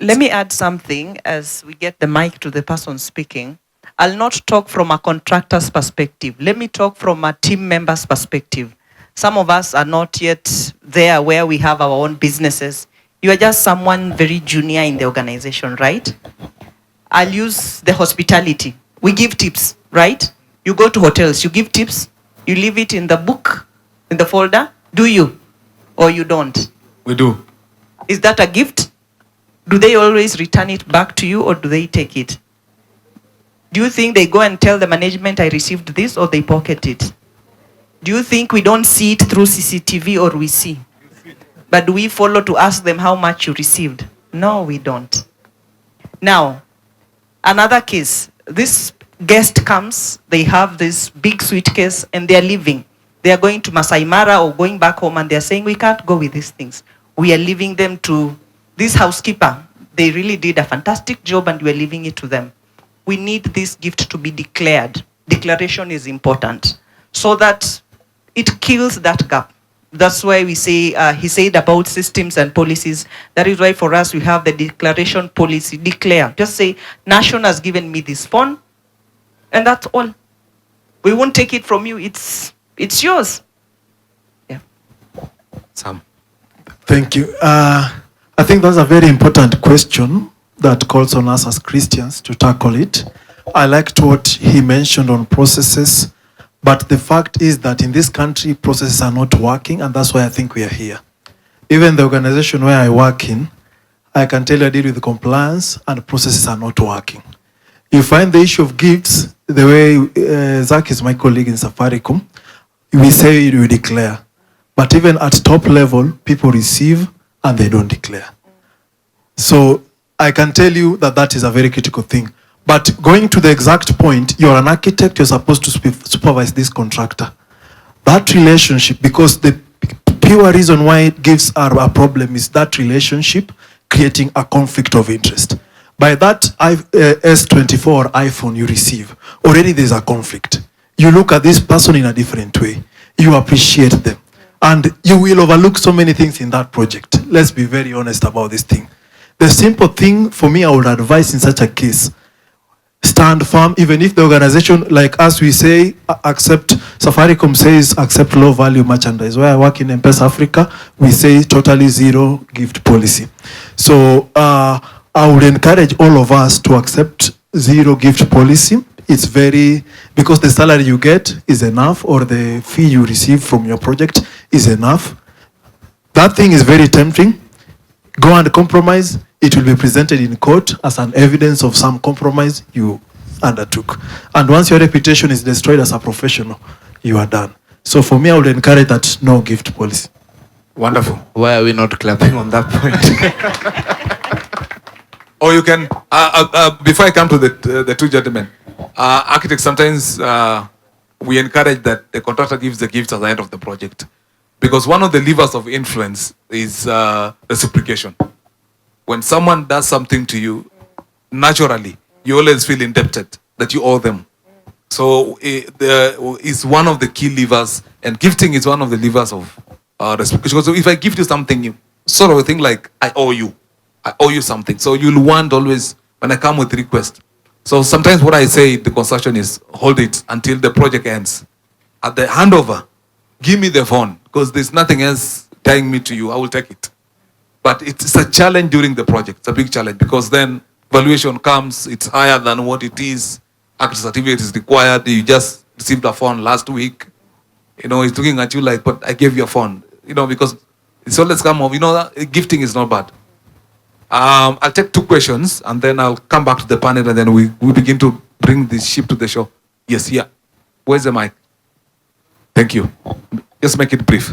S3: Let me add something as we get the mic to the person speaking. I'll not talk from a contractor's perspective. Let me talk from a team member's perspective. Some of us are not yet there where we have our own businesses. You are just someone very junior in the organization, right? I'll use the hospitality. We give tips, right? You go to hotels, you give tips, you leave it in the book, in the folder. Do you? Or you don't?
S1: We do.
S3: Is that a gift? Do they always return it back to you, or do they take it? Do you think they go and tell the management, I received this, or they pocket it? Do you think we don't see it through CCTV, or we see? But do we follow to ask them how much you received? No, we don't. Now, another case. This guest comes, they have this big suitcase, and they're leaving. They are going to Masai Mara or going back home, and they're saying, we can't go with these things. We are leaving them to this housekeeper. They really did a fantastic job, and we're leaving it to them. We need this gift to be declared. Declaration is important so that it kills that gap. That's why we say, he said about systems and policies. That is why for us we have the declaration policy. Declare. Just say, Nation has given me this phone, and that's all. We won't take it from you. It's yours. Yeah.
S1: Sam.
S10: Thank you. I think that's a very important question that calls on us as Christians to tackle it. I liked what he mentioned on processes, but the fact is that in this country, processes are not working, and that's why I think we are here. Even the organization where I work in, I can tell you I deal with compliance, and processes are not working. You find the issue of gifts, the way Zach is my colleague in Safaricom, we say we declare. But even at top level, people receive and they don't declare. So I can tell you that that is a very critical thing. But going to the exact point, you're an architect, you're supposed to supervise this contractor. That relationship, because the pure reason why gifts are a problem is that relationship creating a conflict of interest. By that S24 iPhone you receive, already there's a conflict. You look at this person in a different way. You appreciate them. And you will overlook so many things in that project. Let's be very honest about this thing. The simple thing for me, I would advise in such a case, stand firm, even if the organization, like us, we say, accept, Safaricom says, accept low value merchandise. Where I work in M-Pesa Africa, we say totally zero gift policy. So I would encourage all of us to accept zero gift policy. It's very, because the salary you get is enough, or the fee you receive from your project is enough. That thing is very tempting. Go and compromise. It will be presented in court as an evidence of some compromise you undertook. And once your reputation is destroyed as a professional, you are done. So for me, I would encourage that no gift policy.
S1: Wonderful.
S4: Why are we not clapping on that point?
S1: Or you can, before I come to the two gentlemen, architects, sometimes we encourage that the contractor gives the gifts at the end of the project. Because one of the levers of influence is reciprocation. When someone does something to you, naturally, you always feel indebted, that you owe them. So it's one of the key levers, and gifting is one of the levers of reciprocation. So if I give you something, you sort of think like, I owe you something. So you'll want always, when I come with request. So sometimes what I say in the construction is, hold it until the project ends. At the handover, give me the phone, because there's nothing else tying me to you. I will take it. But it's a challenge during the project. It's a big challenge, because then valuation comes, it's higher than what it is. Active certificate is required. You just received a phone last week. You know, he's looking at you like, but I gave you a phone. You know, because it's always come up, you know, that gifting is not bad. I'll take two questions, and then I'll come back to the panel, and then we begin to bring the ship to the shore. Yes, yeah. Where's the mic? Thank you. Just make it brief.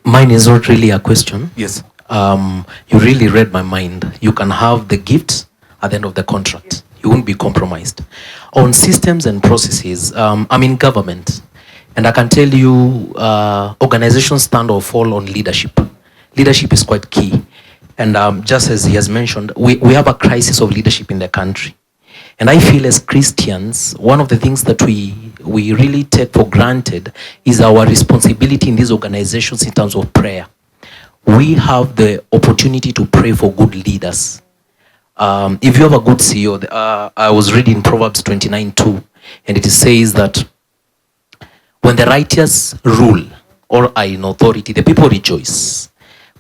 S11: Mine is not really a question.
S1: Yes.
S11: You really read my mind. You can have the gift at the end of the contract. You won't be compromised. On systems and processes, I'm in government. And I can tell you, organizations stand or fall on leadership. Leadership is quite key. And just as he has mentioned, we have a crisis of leadership in the country. And I feel as Christians, one of the things that we really take for granted is our responsibility in these organizations in terms of prayer. We have the opportunity to pray for good leaders. If you have a good CEO, I was reading Proverbs 29:2, and it says that when the righteous rule or are in authority, the people rejoice.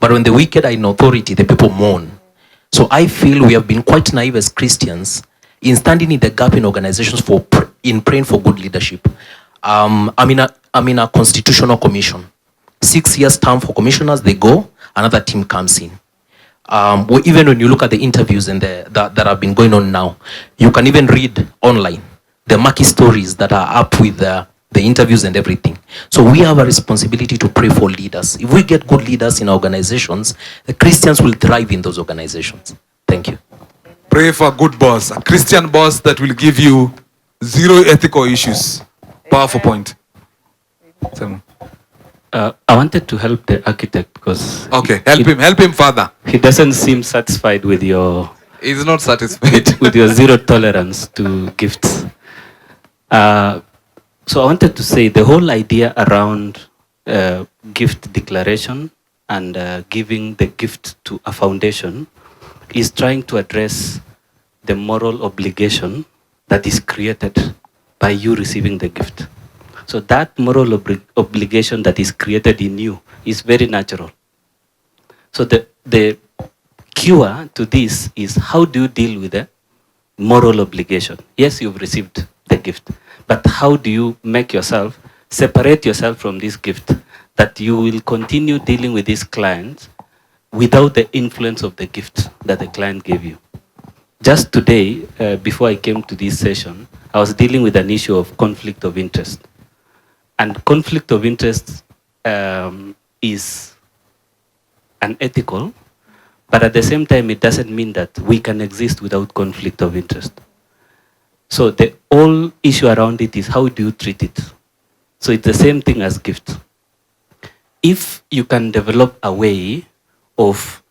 S11: But when the wicked are in authority, the people mourn. So I feel we have been quite naive as Christians in standing in the gap in organizations in praying for good leadership. I'm in a constitutional commission. 6 years term for commissioners, they go, another team comes in. Even when you look at the interviews and that have been going on now, you can even read online the murky stories that are up with the interviews and everything. So we have a responsibility to pray for leaders. If we get good leaders in our organizations, the Christians will thrive in those organizations. Thank you.
S1: Pray for a good boss, a Christian boss that will give you zero ethical issues. Powerful point.
S2: I wanted to help the architect because...
S1: Okay, help him further.
S2: He doesn't seem satisfied with your...
S1: He's not satisfied.
S2: with your zero tolerance to gifts. So I wanted to say the whole idea around gift declaration and giving the gift to a foundation is trying to address the moral obligation that is created by you receiving the gift. So that moral obligation that is created in you is very natural. So the cure to this is, how do you deal with the moral obligation? Yes, you've received the gift, but how do you make yourself, separate yourself from this gift, that you will continue dealing with these clients without the influence of the gift that the client gave you? Just today, before I came to this session, I was dealing with an issue of conflict of interest. And conflict of interest is unethical, but at the same time, it doesn't mean that we can exist without conflict of interest. So the whole issue around it is, how do you treat it? So it's the same thing as gift. If you can develop a way of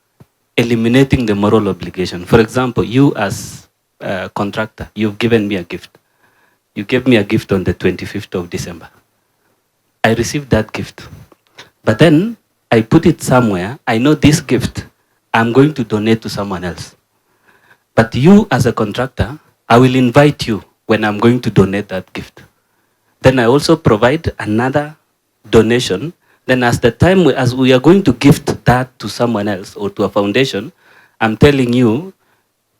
S2: eliminating the moral obligation, for example, you as a contractor, you've given me a gift. You gave me a gift on the 25th of December. I received that gift. But then I put it somewhere. I know this gift I'm going to donate to someone else. But you as a contractor, I will invite you when I'm going to donate that gift. Then I also provide another donation. Then as we are going to gift that to someone else or to a foundation, I'm telling you,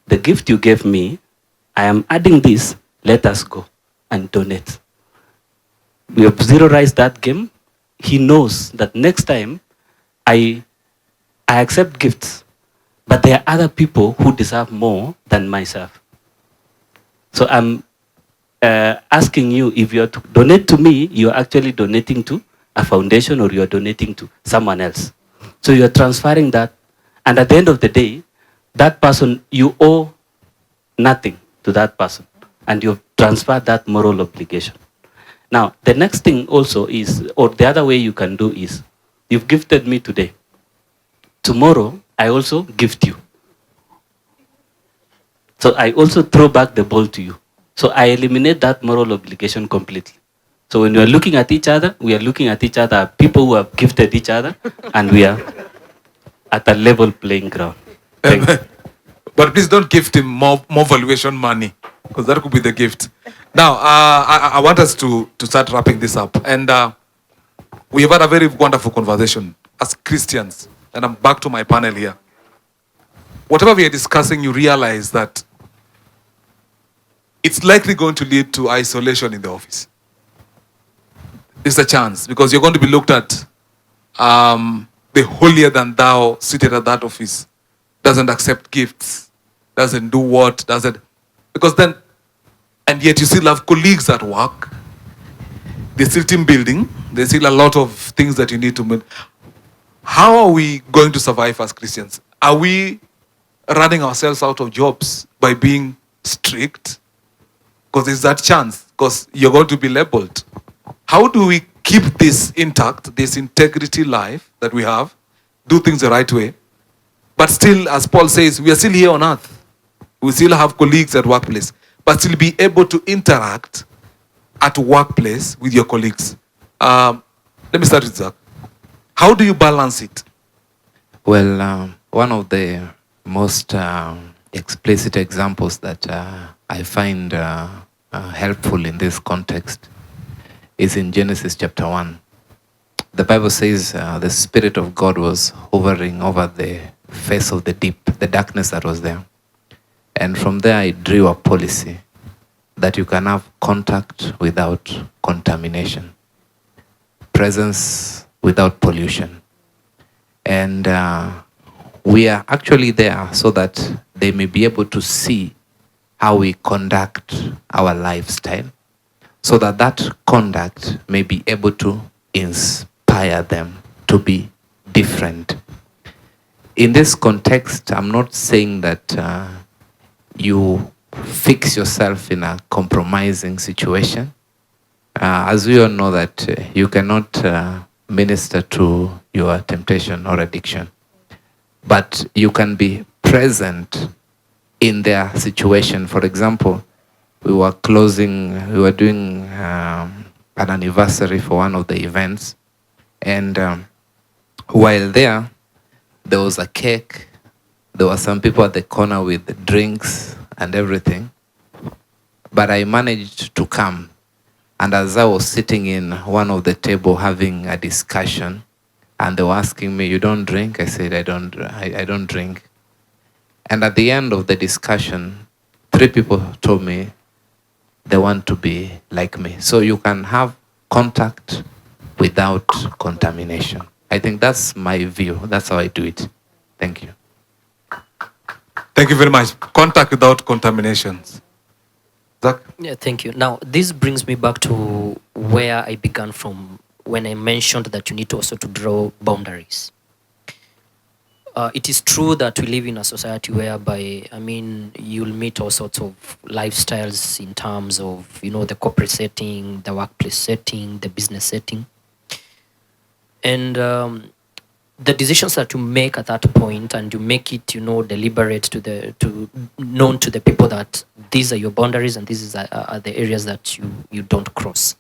S2: the gift you gave me, I am adding this, let us go and donate. We have zeroized that game. He knows that next time I accept gifts, but there are other people who deserve more than myself. So I'm asking you, if you are to donate to me, you are actually donating to a foundation, or you are donating to someone else. So you are transferring that, and at the end of the day, that person, you owe nothing to that person, and you've transferred that moral obligation. Now, the next thing also is, or the other way you can do is, you've gifted me today. Tomorrow, I also gift you. So I also throw back the ball to you. So I eliminate that moral obligation completely. So when we are looking at each other, we are looking at each other, people who have gifted each other, and we are at a level playing ground.
S1: But please don't gift him more valuation money, because that could be the gift. Now, I want us to start wrapping this up. And we have had a very wonderful conversation as Christians. And I'm back to my panel here. Whatever we are discussing, you realize that it's likely going to lead to isolation in the office. It's a chance, because you're going to be looked at, the holier than thou seated at that office doesn't accept gifts, doesn't do what, doesn't, because then, and yet you still have colleagues at work, there's still team building, there's still a lot of things that you need to make. How are we going to survive as Christians? Are we running ourselves out of jobs by being strict? Because there's that chance, because you're going to be labeled. How do we keep this intact, this integrity life that we have, do things the right way, but still, as Paul says, we are still here on earth. We still have colleagues at workplace, but still be able to interact at workplace with your colleagues. Let me start with Zach. How do you balance it?
S4: Well, one of the most explicit examples that I find helpful in this context is in Genesis chapter 1. The Bible says the Spirit of God was hovering over the face of the deep, the darkness that was there. And from there I drew a policy that you can have contact without contamination, presence without pollution. And we are actually there so that they may be able to see how we conduct our lifestyle, so that that conduct may be able to inspire them to be different. In this context, I'm not saying that you fix yourself in a compromising situation. As we all know that you cannot minister to your temptation or addiction, but you can be present in their situation. For example, we were doing an anniversary for one of the events, And while there was a cake. There were some people at the corner with drinks and everything. But I managed to come. And as I was sitting in one of the table having a discussion, and they were asking me, "You don't drink?" I said, I don't drink. And at the end of the discussion, 3 people told me they want to be like me. So you can have contact without contamination. I think that's my view. That's how I do it. Thank you.
S1: Thank you very much. Contact without contaminations. Zach?
S5: Yeah, thank you. Now, this brings me back to where I began from when I mentioned that you need to also to draw boundaries. It is true that we live in a society whereby, I mean, you'll meet all sorts of lifestyles in terms of, you know, the corporate setting, the workplace setting, the business setting. And the decisions that you make at that point, and you make it, you know, deliberate to known to the people that these are your boundaries and these are the areas that you don't cross.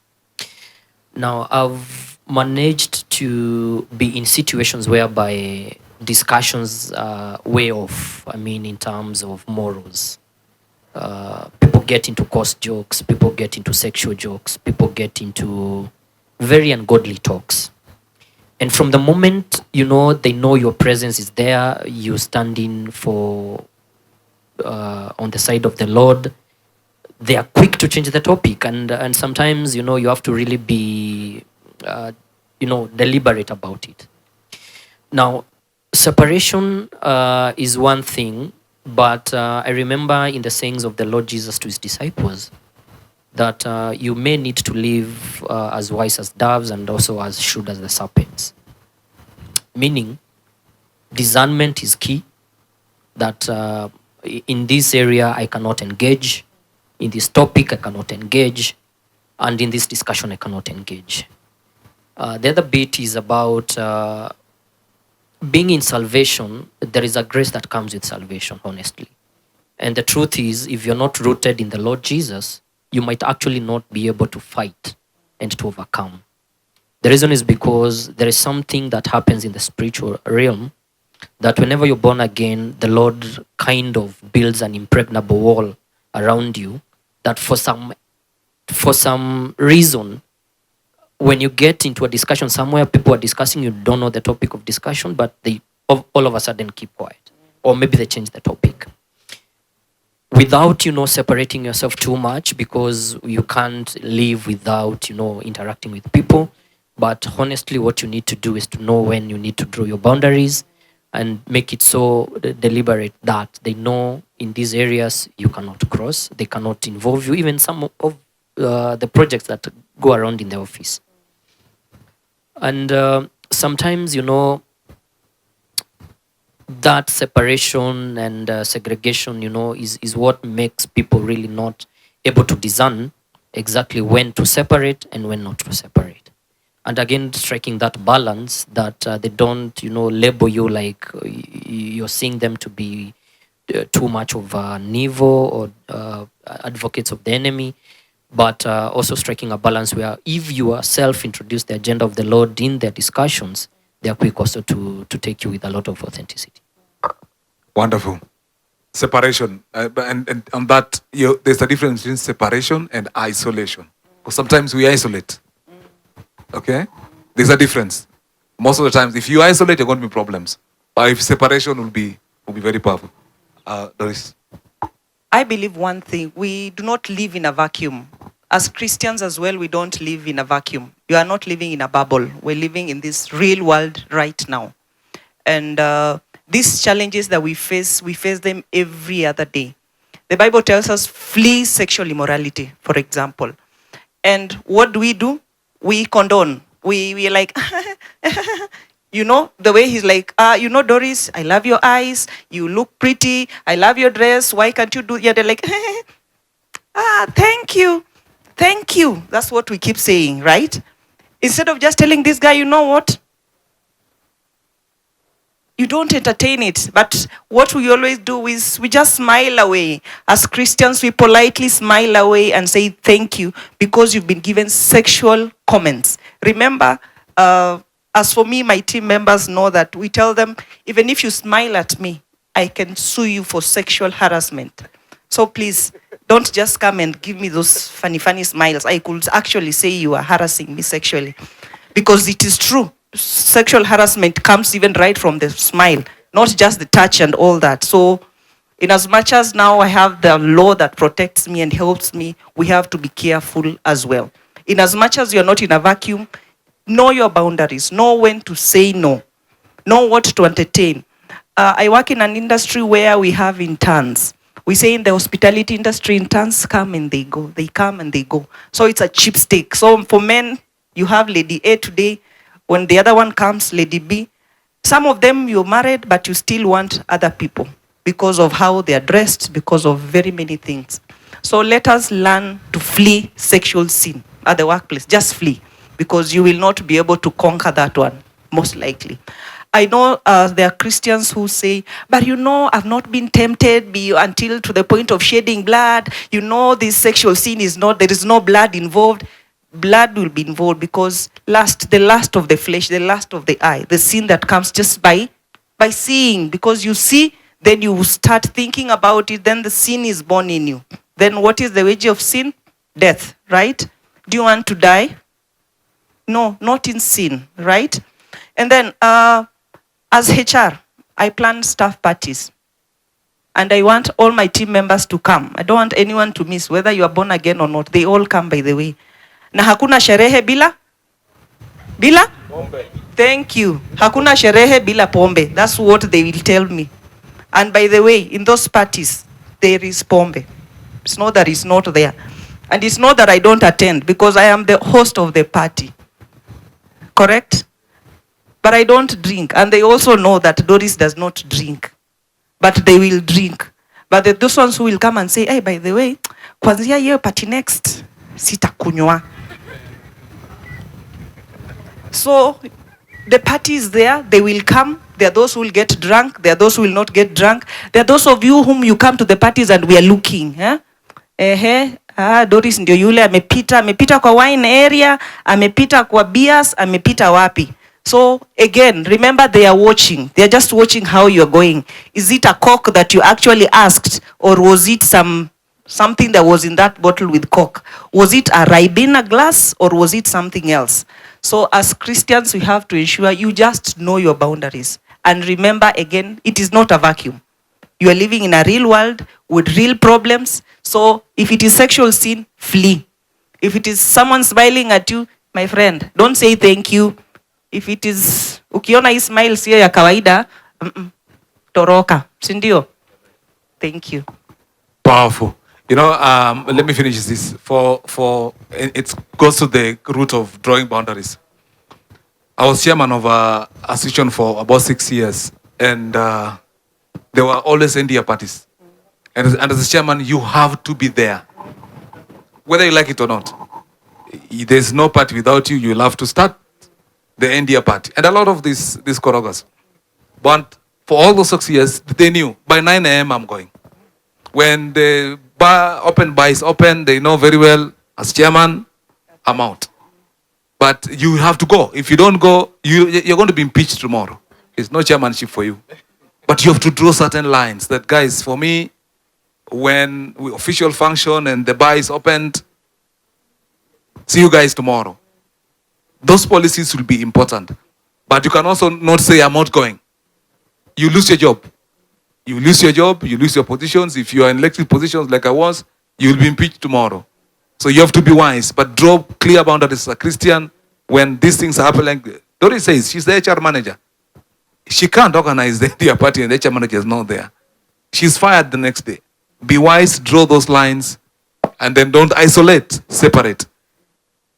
S5: Now, I've managed to be in situations whereby discussions are way off. I mean, in terms of morals. People get into coarse jokes, people get into sexual jokes, people get into very ungodly talks. And from the moment, you know, they know your presence is there, you standing for on the side of the Lord, they are quick to change the topic. And sometimes, you know, you have to really be, you know, deliberate about it. Now, separation is one thing, but I remember in the sayings of the Lord Jesus to his disciples that you may need to live as wise as doves and also as shrewd as the serpents. Meaning, discernment is key, that in this area I cannot engage, in this topic I cannot engage, and in this discussion I cannot engage. The other bit is about being in salvation. There is a grace that comes with salvation, honestly. And the truth is, if you're not rooted in the Lord Jesus, you might actually not be able to fight and to overcome. The reason is because there is something that happens in the spiritual realm that whenever you're born again, the Lord kind of builds an impregnable wall around you that for some reason, when you get into a discussion somewhere, people are discussing, you don't know the topic of discussion, but they all of a sudden keep quiet. Or maybe they change the topic. Without, you know, separating yourself too much, because you can't live without, you know, interacting with people. But honestly, what you need to do is to know when you need to draw your boundaries and make it so deliberate that they know in these areas you cannot cross, they cannot involve you, even some of the projects that go around in the office. And sometimes, you know, that separation and segregation, you know, is what makes people really not able to discern exactly when to separate and when not to separate. And again, striking that balance that they don't, you know, label you like you're seeing them to be too much of an evil or advocates of the enemy, but also striking a balance where if you are self-introduce the agenda of the Lord in their discussions, they are quick also to take you with a lot of authenticity.
S1: Wonderful. Separation. And on that, there's a difference between separation and isolation. Because sometimes we isolate. Okay? There's a difference. Most of the times, if you isolate, there are going to be problems. But if separation will be very powerful. Doris.
S3: I believe one thing, we do not live in a vacuum. As Christians as well, we don't live in a vacuum. You are not living in a bubble. We're living in this real world right now. And these challenges that we face them every other day. The Bible tells us, flee sexual immorality, for example. And what do? We condone. We are like, you know, the way he's like, you know, Doris, I love your eyes. You look pretty. I love your dress. Why can't you do it? Yeah, they're like, thank you. Thank you. That's what we keep saying, right? Instead of just telling this guy, you know what? You don't entertain it. But what we always do is we just smile away. As Christians, we politely smile away and say thank you because you've been given sexual comments. Remember, as for me, my team members know that we tell them, even if you smile at me, I can sue you for sexual harassment. So please, don't just come and give me those funny, funny smiles. I could actually say you are harassing me sexually. Because it is true. Sexual harassment comes even right from the smile, not just the touch and all that. So in as much as now I have the law that protects me and helps me, we have to be careful as well. In as much as you're not in a vacuum, know your boundaries, know when to say no, know what to entertain. I work in an industry where we have interns. We say in the hospitality industry, interns come and they go. They come and they go. So it's a cheap steak. So for men, you have Lady A today. When the other one comes, Lady B. Some of them you're married, but you still want other people because of how they are dressed, because of very many things. So let us learn to flee sexual sin at the workplace. Just flee, because you will not be able to conquer that one, most likely. I know there are Christians who say, but you know, I've not been tempted until to the point of shedding blood. You know, this sexual sin is not, there is no blood involved. Blood will be involved because the lust of the flesh, the lust of the eye, the sin that comes just by seeing. Because you see, then you start thinking about it, then the sin is born in you. Then what is the wage of sin? Death, right? Do you want to die? No, not in sin, right? And then, as HR, I plan staff parties. And I want all my team members to come. I don't want anyone to miss, whether you are born again or not. They all come, by the way. Na hakuna sherehe bila? Bila? Pombe. Thank you. Hakuna sherehe bila pombe. That's what they will tell me. And by the way, in those parties, there is pombe. It's not that it's not there. And it's not that I don't attend, because I am the host of the party. Correct? But I don't drink. And they also know that Doris does not drink. But they will drink. But those ones who will come and say, hey, by the way, kwanzia hiyo party next, sitakunywa. So the party is there. They will come. There are those who will get drunk. There are those who will not get drunk. There are those of you whom you come to the parties and we are looking. Doris ndio yule amepita kwa wine area, amepita kwa beers, amepita wapi. So again, remember, they are watching. They are just watching how you are going. Is it a Coke that you actually asked, or was it something that was in that bottle with Coke? Was it a Ribena glass, or was it something else? So as Christians, we have to ensure you just know your boundaries. And remember, again, it is not a vacuum. You are living in a real world with real problems. So if it is sexual sin, flee. If it is someone smiling at you, my friend, don't say thank you. If it is, ukiona hii smile sio ya kawaida, toroka, sindio? Thank you.
S1: Powerful. You know, let me finish this. It goes to the root of drawing boundaries. I was chairman of a association for about 6 years, and there were always India parties. And as a chairman, you have to be there, whether you like it or not. There's no party without you. You'll have to start the India party. And a lot of these choreographers. But for all those 6 years, they knew by 9 a.m. I'm going. When the bar is open, they know very well, as chairman, I'm out. But you have to go. If you don't go, you're going to be impeached tomorrow. It's no chairmanship for you. But you have to draw certain lines that, guys, for me, when we official function and the bar is opened, see you guys tomorrow. Those policies will be important. But you can also not say, I'm not going. You lose your job. You lose your job, you lose your positions. If you are in elected positions like I was, you will be impeached tomorrow. So you have to be wise, but draw clear boundaries as a Christian when these things happen. Like Doris says, she's the HR manager. She can't organize the India party and the HR manager is not there. She's fired the next day. Be wise, draw those lines, and then don't isolate, separate.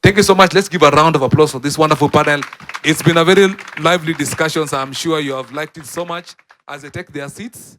S1: Thank you so much. Let's give a round of applause for this wonderful panel. It's been a very lively discussion, so I'm sure you have liked it so much as they take their seats.